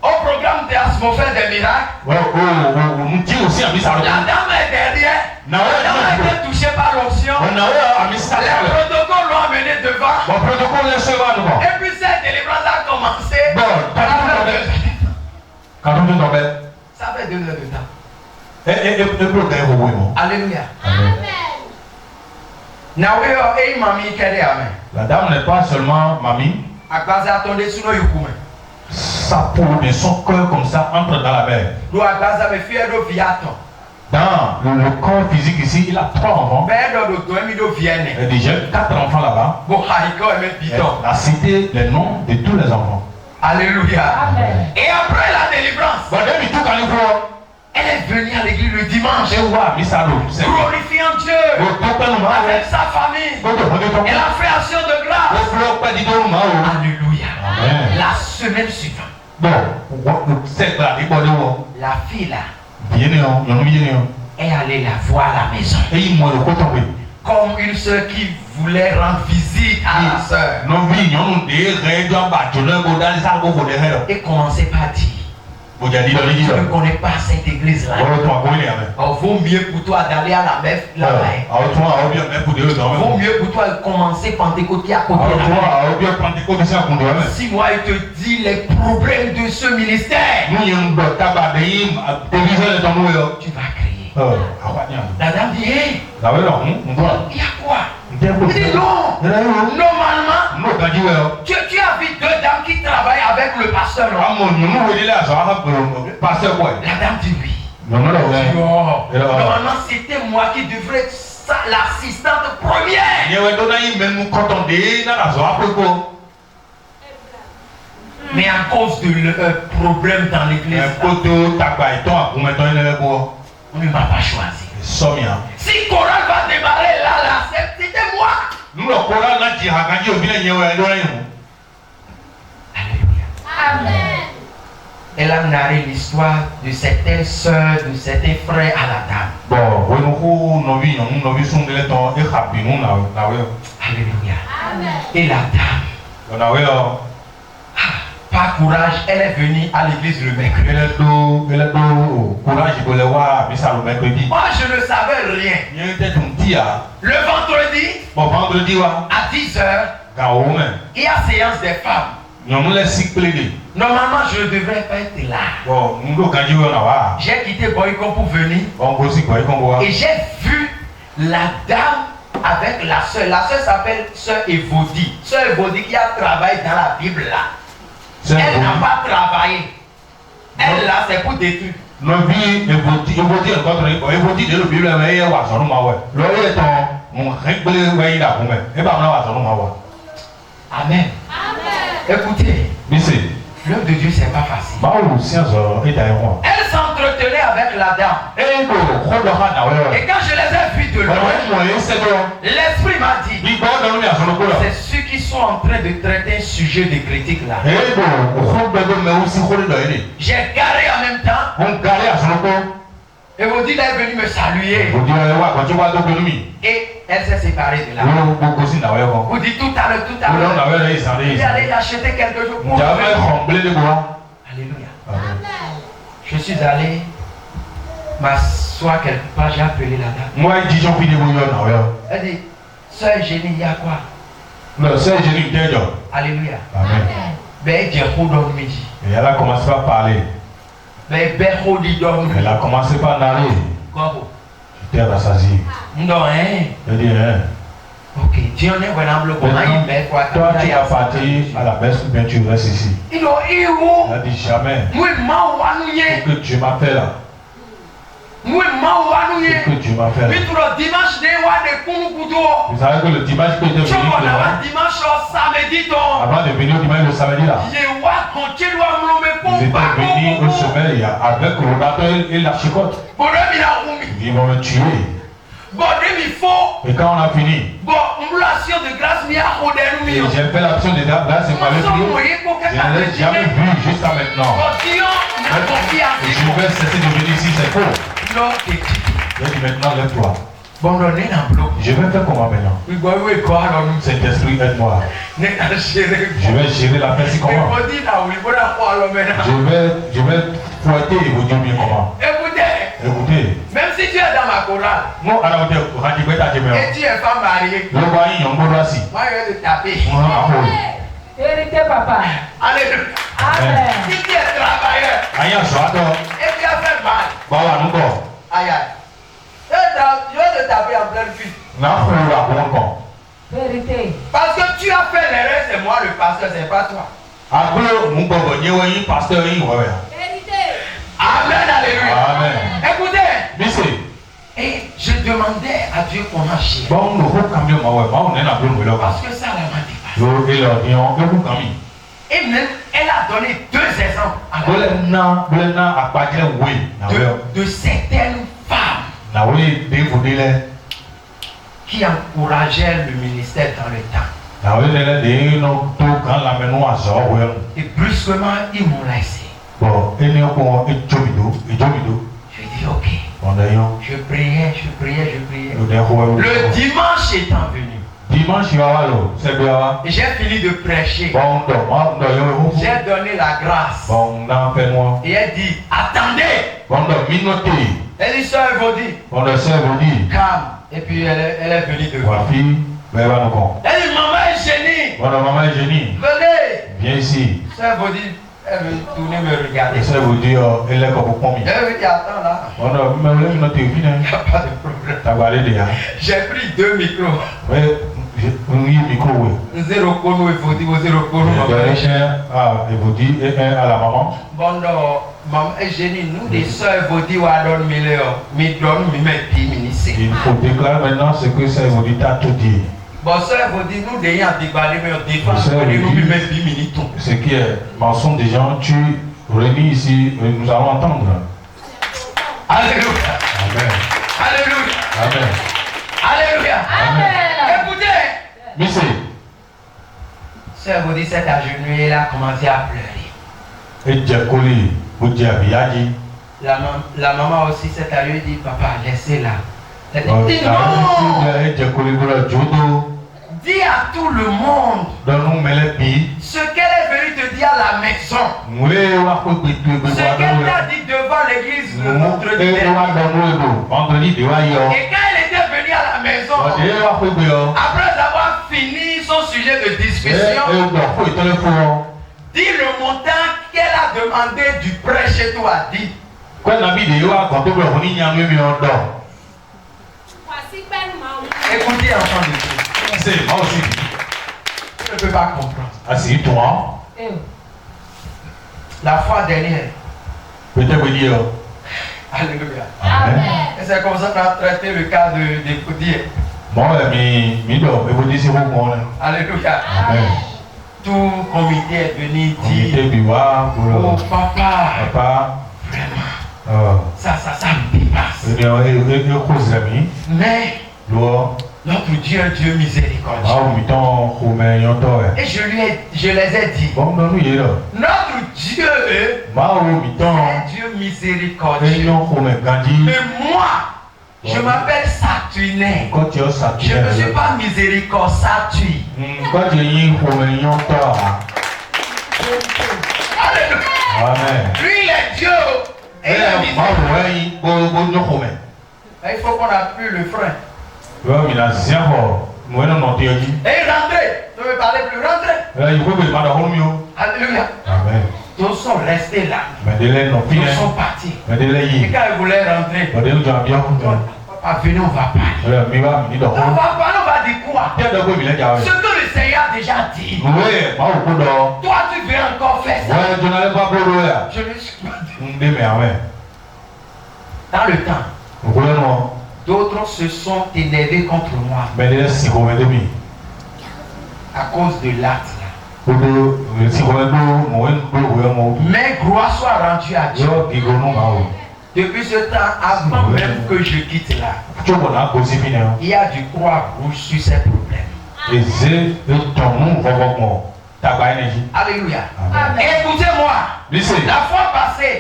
Speaker 1: Au programme d'atmosphère des miracles. La dame est derrière. La dame a été touchée par l'onction. Les protocoles l'ont amené devant. Et puis cette délivrance a commencé. Ça fait 2 heures de temps. Alléluia.
Speaker 2: La dame n'est pas seulement mamie. Sa peau de son cœur comme ça entre dans la mer. Dans le corps physique ici, il a 3 enfants. Et déjà 4 enfants là-bas. Elle a cité les noms de tous les enfants.
Speaker 1: Alléluia.
Speaker 3: Amen.
Speaker 1: Et après la délivrance, elle est venue à l'église le dimanche, glorifiant Dieu avec sa famille. Elle a fait action de grâce. Alléluia.
Speaker 2: Amen.
Speaker 1: La semaine suivante, la fille là est allée la voir à la maison. Comme une soeur qui voulait rendre visite à la soeur. Et commençait par dire, je ne connais pas cette église là. Vaut mieux pour toi d'aller à la messe là-bas. Vaut mieux pour toi de commencer Pentecôte à côté là-bas. Si moi il te dit les problèmes de ce ministère, tu vas crier. La dame dit, hé, il y a quoi? Il dit non. Normalement, tu as vu 2 dames qui travaillent avec le pasteur. Non? La dame dit oui. Normalement, c'était moi qui devrais être l'assistante première. Mais à cause de leur problème dans l'église, on ne m'a pas choisi. Si Chorale va démarrer là, c'était moi. Alléluia.
Speaker 3: Amen.
Speaker 1: Elle a narré l'histoire de certaines sœurs, de certains frères à la dame.
Speaker 2: Bon,
Speaker 1: Alléluia. Et la dame, par courage, elle est venue à l'église le mercredi. Moi, je ne savais rien. Le vendredi, à 10h, il y a séance des femmes. Normalement, je ne devrais pas être là. J'ai quitté Boycon pour venir. Et j'ai vu la dame avec la soeur. La soeur s'appelle Sœur Evodie. Sœur Evodie qui a travaillé dans la Bible là. Elle n'a pas travaillé. Elle là, c'est pour détruire. Amen. Écoutez, l'œuvre de Dieu, c'est pas facile. Elle s'entretenait avec la dame. Et quand je les ai vus de loin, l'esprit m'a dit, c'est ceux qui sont en train de traiter un sujet de critique là. J'ai garé en même temps. Et vous dites, elle est venue me saluer. Et elle s'est séparée de là. Vous dites tout à l'heure, il allait acheter quelque chose pour Alléluia. Je suis allé m'asseoir quelque part, j'ai appelé la dame. Elle dit, Sœur Génie, il y a quoi? Alléluia. Ben,
Speaker 2: et elle a commencé à parler. Elle a commencé par narrer. J'étais rassasié.
Speaker 1: Non, hein?
Speaker 2: Elle dit, hein?
Speaker 1: Ok, Dieu n'est pas un bloc.
Speaker 2: Toi, tu vas partir à la messe ou bien tu restes ici. Elle a dit jamais. Ce que Dieu m'a fait là. Ce que Dieu m'a fait là. Vous savez que le dimanche que tu es venu avant de venir au dimanche le samedi là, ils étaient venus au sommeil avec le rodateur et la chicotte. Ils vont me tuer. Et quand on a fini, et j'ai fait l'action de grâce, je ne l'ai jamais vu jusqu'à maintenant. Et je vais cesser de venir ici, c'est faux. Je dis maintenant, lève-toi. Je vais faire comment maintenant? Cet esprit aide-moi. Je vais gérer la paix si comment. Je vais fouetter et vous dire bien comment. Écoutez.
Speaker 1: Même si tu es dans ma chorale et tu es femme mariée, moi je vais te taper.
Speaker 3: Vérité, papa.
Speaker 1: Alléluia.
Speaker 3: Amen.
Speaker 1: Si tu es travailleur et tu as fait mal, aïe aïe, je vais te taper en pleine cuisse.
Speaker 3: Vérité.
Speaker 1: Parce que tu as fait l'erreur, c'est moi le pasteur, c'est pas toi. Amen, alléluia.
Speaker 2: Amen.
Speaker 1: Écoutez. Et je demandais à Dieu comment agir. Parce que ça m'a dépassé. Et même, elle a donné 2 exemples de certaines femmes qui encourageaient le ministère dans le temps. Et brusquement, ils m'ont laissé. Je dis ok. Je priais. Le dimanche étant venu, et j'ai fini de prêcher. J'ai donné la grâce. Et elle dit, attendez. Elle dit, Sœur Evodie, calme. Et puis elle est venue devant. Elle dit, maman est génie. Venez.
Speaker 2: Viens ici.
Speaker 1: Sœur Evodie, elle veut tourner me regarder.
Speaker 2: Ça veut dire, elle est comme pour
Speaker 1: Elle veut dire, attends là.
Speaker 2: Il n'y
Speaker 1: a pas de problème. J'ai pris 2 micros.
Speaker 2: Oui, un micro, oui.
Speaker 1: 0 kono Evodie, 0 kono
Speaker 2: à Evodie et un à la maman.
Speaker 1: Bon, non, maman est génie. Nous, des sœurs Evodie, on donne 1000 euros.
Speaker 2: Il faut déclarer maintenant ce que ça Evodie t'a tout dit.
Speaker 1: Bon, sœur Evodie, nous, des gens déballer, mais on défend.
Speaker 2: Ce qui est mensonge des gens, tu réunis ici, nous allons entendre.
Speaker 1: Alléluia.
Speaker 2: Amen.
Speaker 1: Alléluia.
Speaker 2: Amen.
Speaker 1: Alléluia.
Speaker 3: Amen.
Speaker 1: Écoutez.
Speaker 2: Monsieur.
Speaker 1: Sœur Evodie s'est agenouillée, elle a commencé à pleurer.
Speaker 2: Et Diakoli.
Speaker 1: La maman aussi s'est allée dit papa, laissez-la. Elle dit non. Dis à tout le monde ce qu'elle est venue te dire à la maison. Ce qu'elle t'a dit devant l'église le vendredi dernier. Et quand elle était venue à la maison, après avoir fini son sujet de discussion, dis le montant qu'elle a demandé du prêt chez toi. Dis. Écoutez, enfant de Dieu.
Speaker 2: Moi aussi.
Speaker 1: Je ne peux pas comprendre.
Speaker 2: Assieds-toi.
Speaker 1: La fois dernière.
Speaker 2: Alléluia.
Speaker 1: Amen. Et c'est comme ça qu'on a traité le cas de Poudier. Alléluia.
Speaker 2: Amen.
Speaker 1: Tout comité est venu dire oh papa, vraiment, ça me dépasse. Mais notre Dieu est un Dieu miséricordieux. Et je les ai dit, notre Dieu est un Dieu miséricordieux. Mais moi, je m'appelle Saturnin. Je ne suis pas miséricorde, Saturne. Alléluia. Lui, il est Dieu. Et il est miséricordieux. Il faut qu'on appuie le frein. Et il rentrait. Je ne veux parler plus. Rentrer. Alléluia. Tous sont restés là. Tous sont partis. Et quand ils voulaient rentrer, papa, venez, on va parler. On va parler, on va dire quoi? Ce que le Seigneur a déjà dit. Toi, tu veux encore faire ça? Je ne suis pas dit. Dans le temps, d'autres se sont énervés contre moi à cause de l'acte là. Mais gloire soit rendue à Dieu. Depuis ce temps, avant même que je quitte là, il y a du croix rouge sur ces problèmes. Alléluia. Écoutez-moi. La fois passée,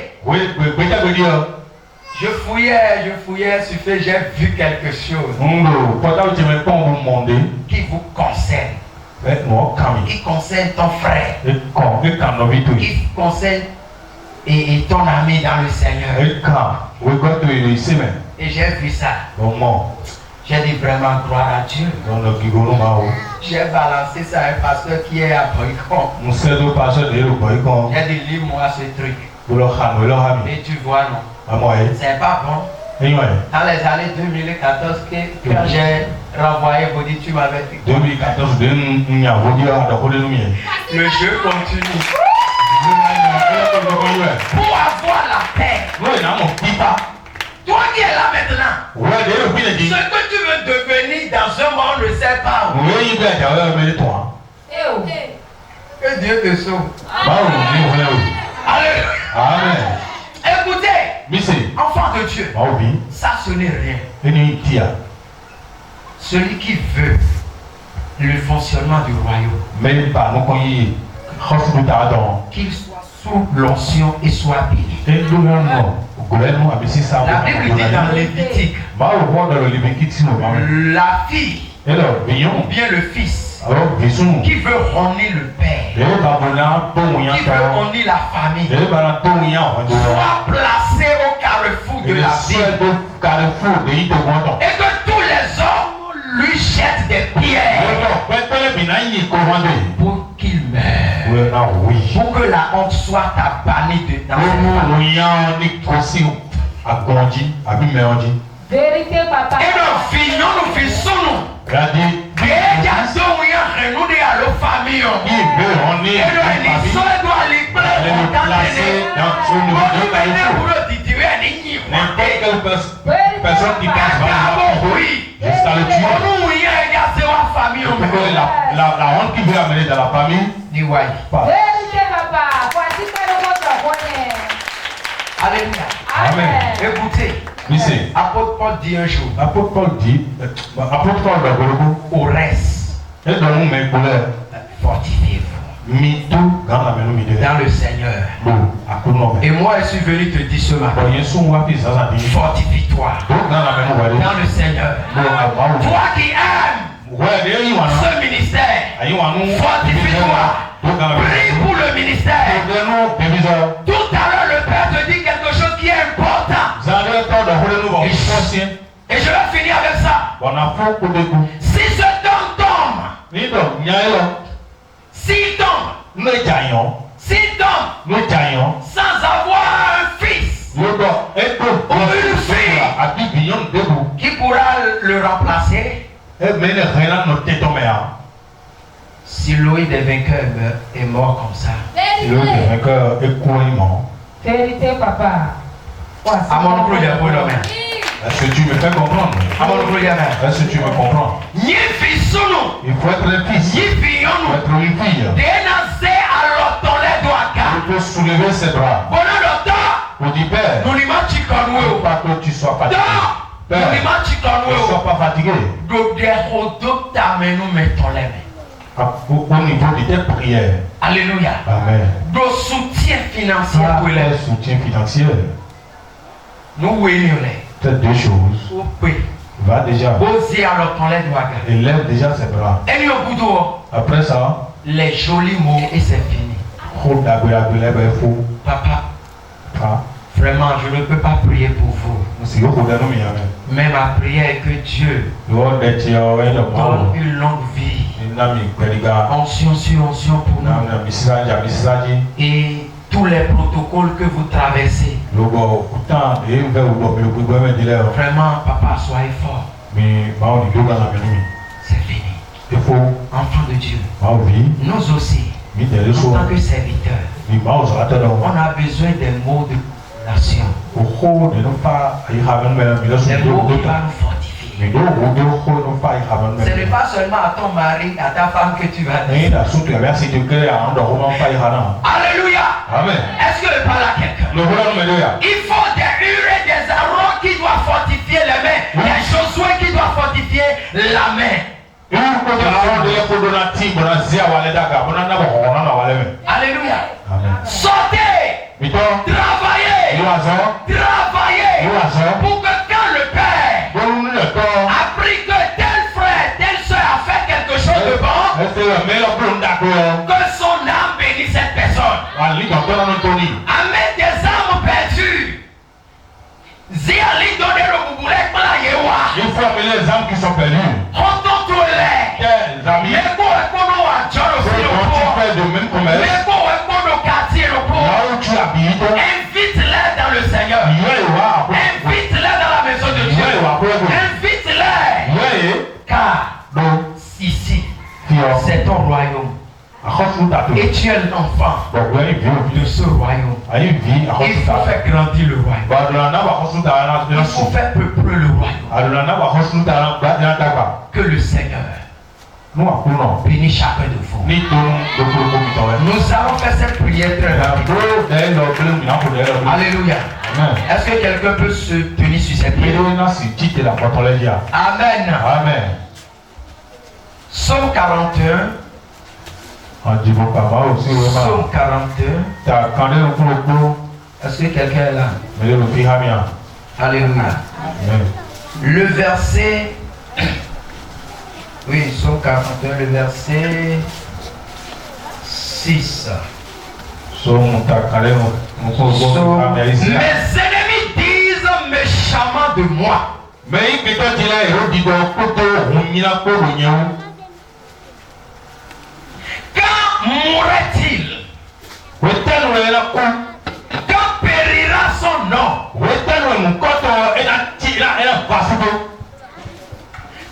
Speaker 1: je fouillais sur Facebook, j'ai vu quelque chose qui vous concerne. Qui concerne ton frère. Qui concerne et ton ami dans le Seigneur. Et j'ai vu ça. J'ai dit vraiment gloire à Dieu. J'ai balancé ça à un pasteur qui est à Boycon. J'ai dit lis-moi ce truc. Et tu vois non. C'est pas bon. Dans les années 2014, quand j'ai renvoyé vous dites tu m'avais dit.
Speaker 2: 2014,
Speaker 1: le jeu continue. Pour avoir la paix. Toi qui es là maintenant. Ce que tu veux devenir dans un monde, on ne sait pas. Que Dieu te sauve. Alléluia.
Speaker 2: Amen.
Speaker 1: Écoutez, enfant de Dieu, ça ce n'est rien. Celui qui veut le fonctionnement du royaume, qu'il soit sous l'onction et soit béni. La Bible dit dans Lévitique, la fille ou bien le fils qui veut honner le père, qui veut honner la famille, soit placé au carrefour de la ville. Et que tous les hommes lui jettent des pierres pour qu'il meure. Pour que la honte soit bannie de dans
Speaker 3: Vérité, papa.
Speaker 1: Et nous finissons, nous finissons.
Speaker 2: Personne qui passe jusqu'à le tuer. La honte qui veut amener dans la famille.
Speaker 3: Vérité, papa. Voici que le votre bonheur.
Speaker 1: Alléluia.
Speaker 2: Amen.
Speaker 1: Écoutez. Apôtre Paul dit un jour.
Speaker 2: Apôtre Paul au reste.
Speaker 1: Fortifiez-vous. dans le Seigneur. Et moi, je suis venu te dire ce matin, fortifie-toi dans le Seigneur. Toi qui aimes ce ministère, fortifie-toi. Prie pour le ministère. Tout à l'heure, le Père te dit quelque chose qui est important. Et je vais finir avec ça. Si ce don tombe, s'il tombe, sans avoir un fils ou une fille qui pourra le remplacer, si Loïc des vainqueurs est mort comme ça,
Speaker 3: Vérité, papa.
Speaker 1: à mon pour le main.
Speaker 2: Est-ce que tu me fais comprendre? Est-ce que tu me comprends? Il faut être un fils. Il faut être une fille. Il peut soulever ses bras. Pour dire Père, pas que tu sois fatigué. Père, ne sois pas fatigué. Au niveau de tes prières.
Speaker 1: Alléluia.
Speaker 2: Amen.
Speaker 1: De soutien financier pour les
Speaker 2: soutien financier.
Speaker 1: nous voyons
Speaker 2: Ces deux choses. Va déjà. Et lève déjà ses bras. Après ça,
Speaker 1: les jolis mots et c'est fini. Papa, vraiment, je ne peux pas prier pour vous. Mais ma prière est que Dieu donne une longue vie. Onction sur onction pour nous. Et tous les protocoles que vous traversez. Vraiment, papa, soyez fort. C'est fini. Enfant de Dieu. Nous aussi, en tant que serviteurs, on a besoin des mots de nation. Les mots qui vont nous fortifier. Ce n'est pas seulement à ton mari, à ta femme que tu vas dire. Alléluia.
Speaker 2: Amen.
Speaker 1: Est-ce que je parle à quelqu'un? Il faut des Hur et des Aaron qui doivent fortifier les mains. Des Josué qui doivent fortifier la main. Alléluia. Sortez. Travaillez. Pour que quand le Père a pris que tel frère, telle soeur a fait quelque chose de bon, que son âme bénisse cette personne. Amène des âmes perdues. Ziali donner le bouboulek pour la yewa.
Speaker 2: Il faut appeler les âmes qui sont perdues.
Speaker 1: Retourne-les.
Speaker 2: Tes amis.
Speaker 1: Mais pour répondre à John aussi le
Speaker 2: fais de même commerce.
Speaker 1: Mais pour répondre au quartier le pauvre.
Speaker 2: Là où tu habites.
Speaker 1: Invite-les dans le Seigneur. Invite-les dans la maison de Dieu. Invite-les. Car ici, c'est ton royaume. Et tu es l'enfant de ce royaume. Il faut faire grandir le royaume. Il faut faire peupler le royaume. Que le Seigneur bénisse chacun de vous. Nous allons faire cette prière très rapide. Alléluia. Est-ce que quelqu'un peut se tenir sur cette prière? Amen.
Speaker 2: Amen.
Speaker 1: Psaume 41. Psaume 41. Est-ce que quelqu'un est là? Alléluia. Le verset. Oui, Psaume 41, le verset 6. Mes ennemis disent méchamment de moi. Quand mourrait-il? Quand périra son nom?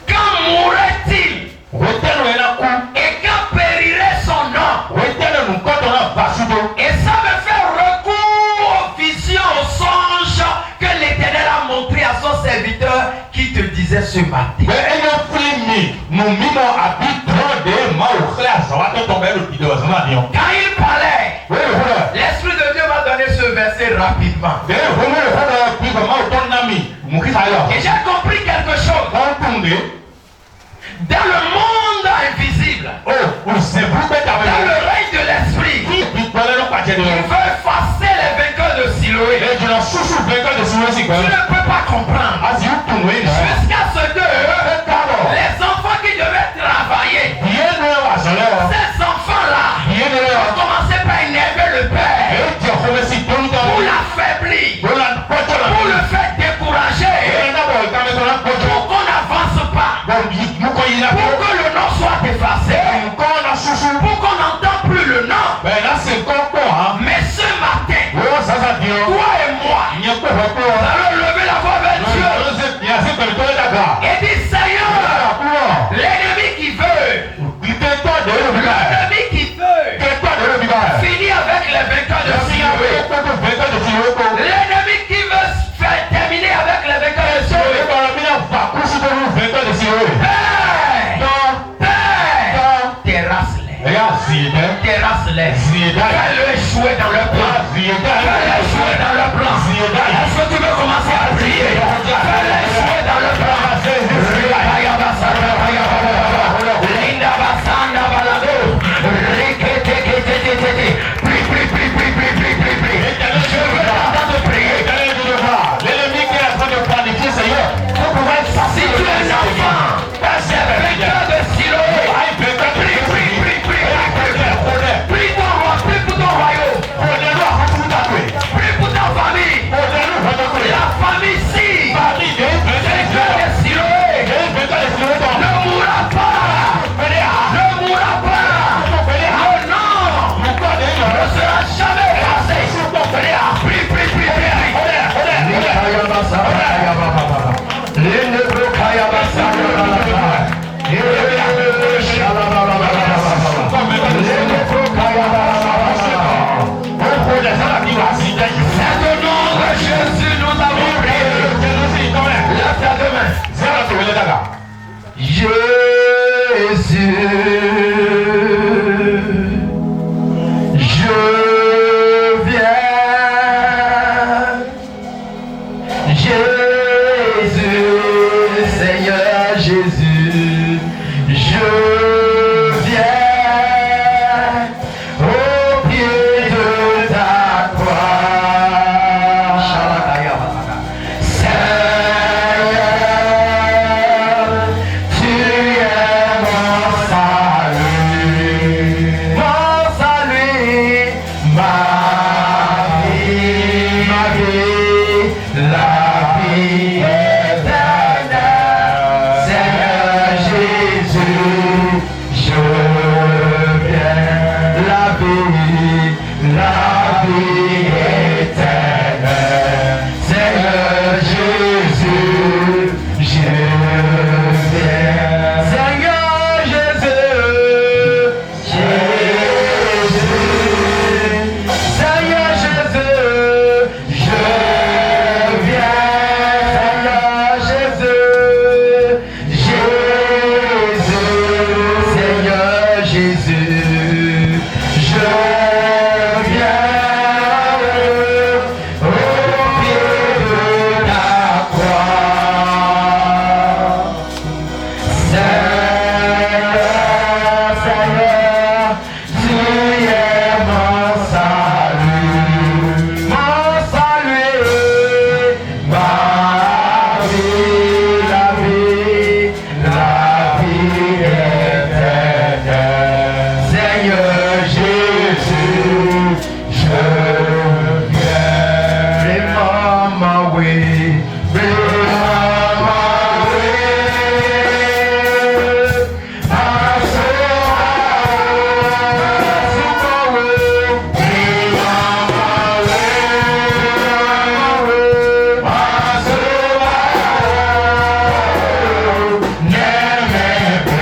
Speaker 1: Quand mourrait-il? Et quand périrait son nom? Et ça me fait recours aux visions, aux songes que l'Éternel a montré à son serviteur qui te disait ce matin. Quand il parlait, l'Esprit de Dieu m'a donné ce verset rapidement. Et j'ai compris quelque chose. Dans le monde invisible, dans le règne de Tu ne peux pas comprendre. Jusqu'à ce que les enfants qui devaient travailler, ces enfants-là ont commencé par énerver le père pour l'affaiblir, pour le faire décourager, pour qu'on n'avance pas, pour que le nom soit effacé, pour qu'on n'entende plus le nom. Mais ce matin, toi et moi, nous allons lever la voix vers Dieu et dire Seigneur, l'ennemi qui veut, finir avec les vainqueurs de Siloé, l'ennemi qui veut faire terminer avec les vainqueurs de Siloé, terrasse-les, fais-le échouer dans leur plan, fais-le échouer dans leur plan. Est-ce que tu veux commencer à prier? Fais-le échouer dans leur plan. Si tu es un enfant, c'est vainqueur de Siloé. Prie ton roi, prie pour ton royaume. Prie pour ta famille. La famille si. Vainqueur de Siloé. Ne mourra pas. Ne mourra pas. Oh non. Ne sera jamais effacé. Prie, prie, prie, prie. C'est au nom de Jésus nous avons prié. Lève ta main. Jésus, je viens. Jésus, Seigneur Jésus, je viens au pied de ta croix. Seigneur, tu es mon salut, ma vie, la vie éternelle. Seigneur Jésus, je viens, la vie éternelle. Seigneur Jésus, je viens. Seigneur Jésus, Seigneur Jésus, je viens. Seigneur Jésus, Seigneur Jésus, je viens au pied de ta croix. Seigneur, tu es mon salut, ma vie, la vie éternelle. Seigneur Jésus, je viens. Bring on my way, bring on my way. My soul, bring on my way. My soul, never be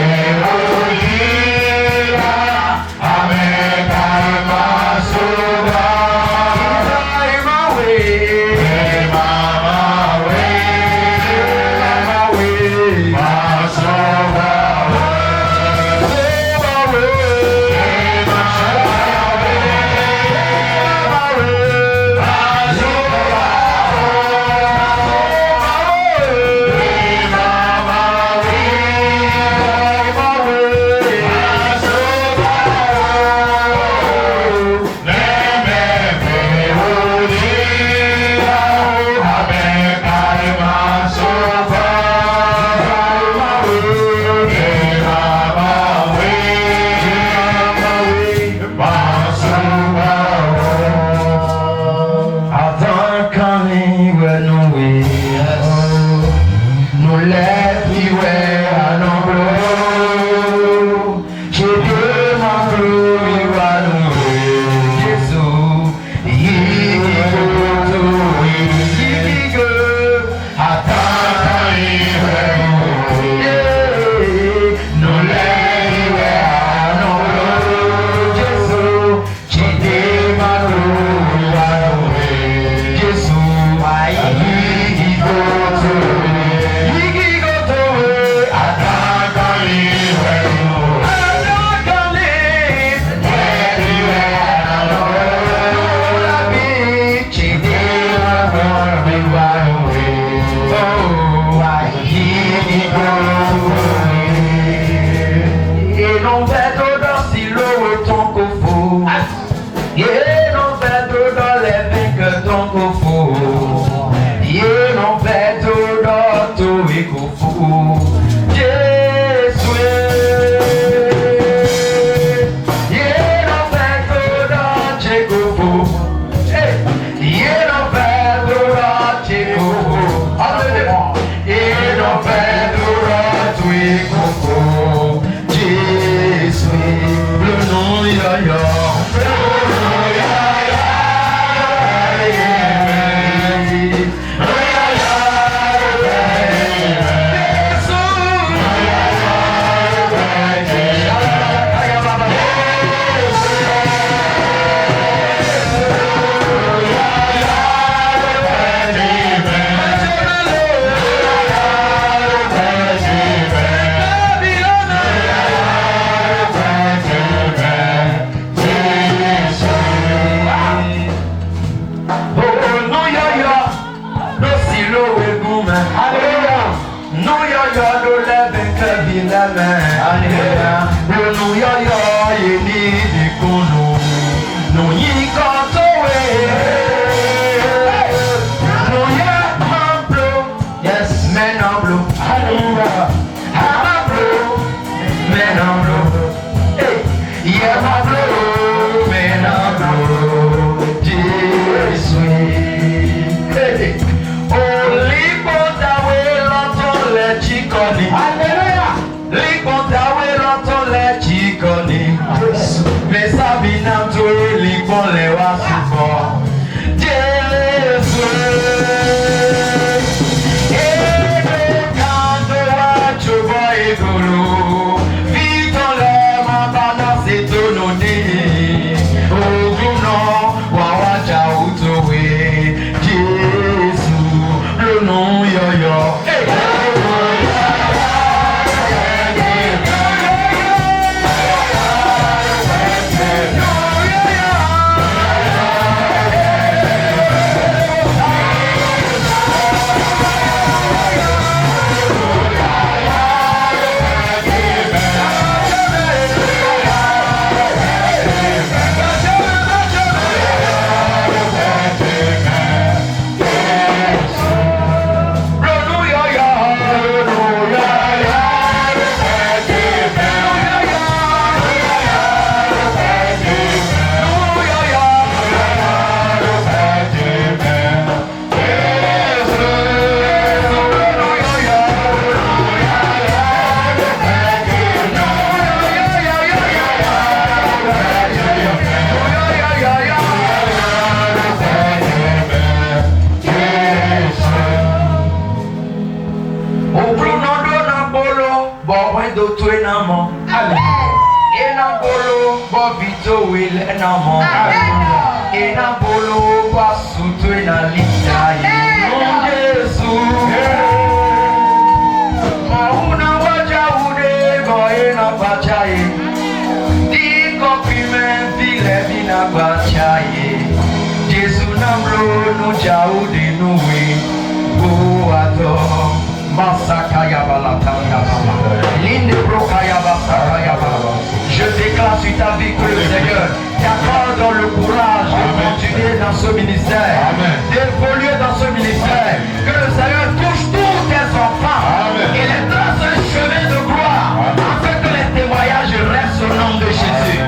Speaker 1: Je déclare sur ta vie que le Seigneur t'accorde le courage de continuer dans ce ministère, d'évoluer dans ce ministère, que le Seigneur touche tous tes enfants et les trace un chemin de gloire, afin que les témoignages restent au nom de Jésus.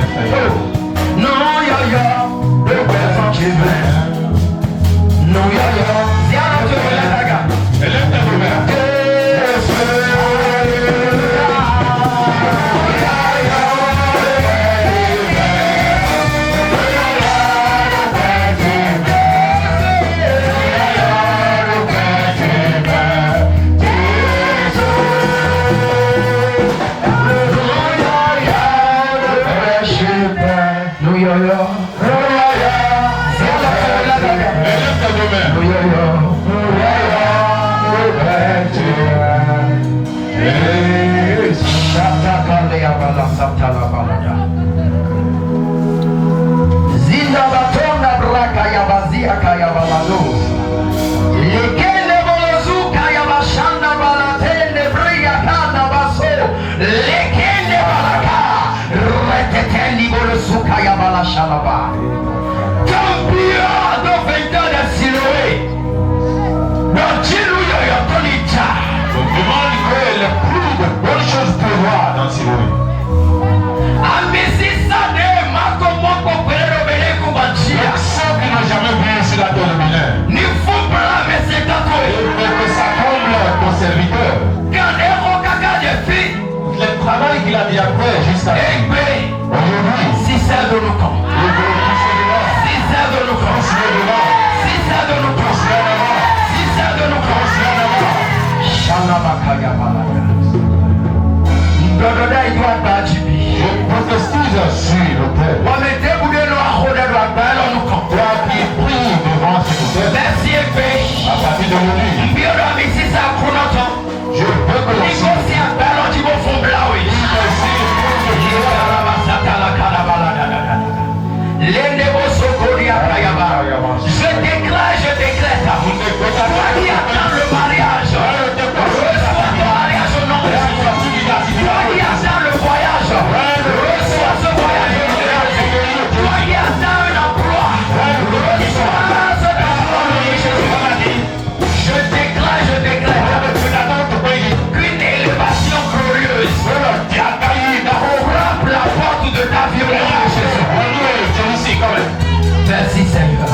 Speaker 1: Non, yo, le présent qui vient. Non, yo, Diana, tu veux la daga.
Speaker 2: Élève ta main. Je veux que la
Speaker 1: je déclare, toi qui attends le mariage, reçois ton mariage au nom de Jésus. Toi qui attends le voyage, reçois ce voyage au nom de Jésus. Toi qui attends un emploi, reçois cet emploi au nom de Jésus. Je déclare qu'une élévation glorieuse frappe la porte de ta vie au nom de Jésus. Merci Seigneur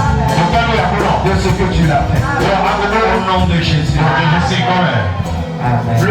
Speaker 1: de ce que tu l'as fait. Au nom de Jésus. Amen.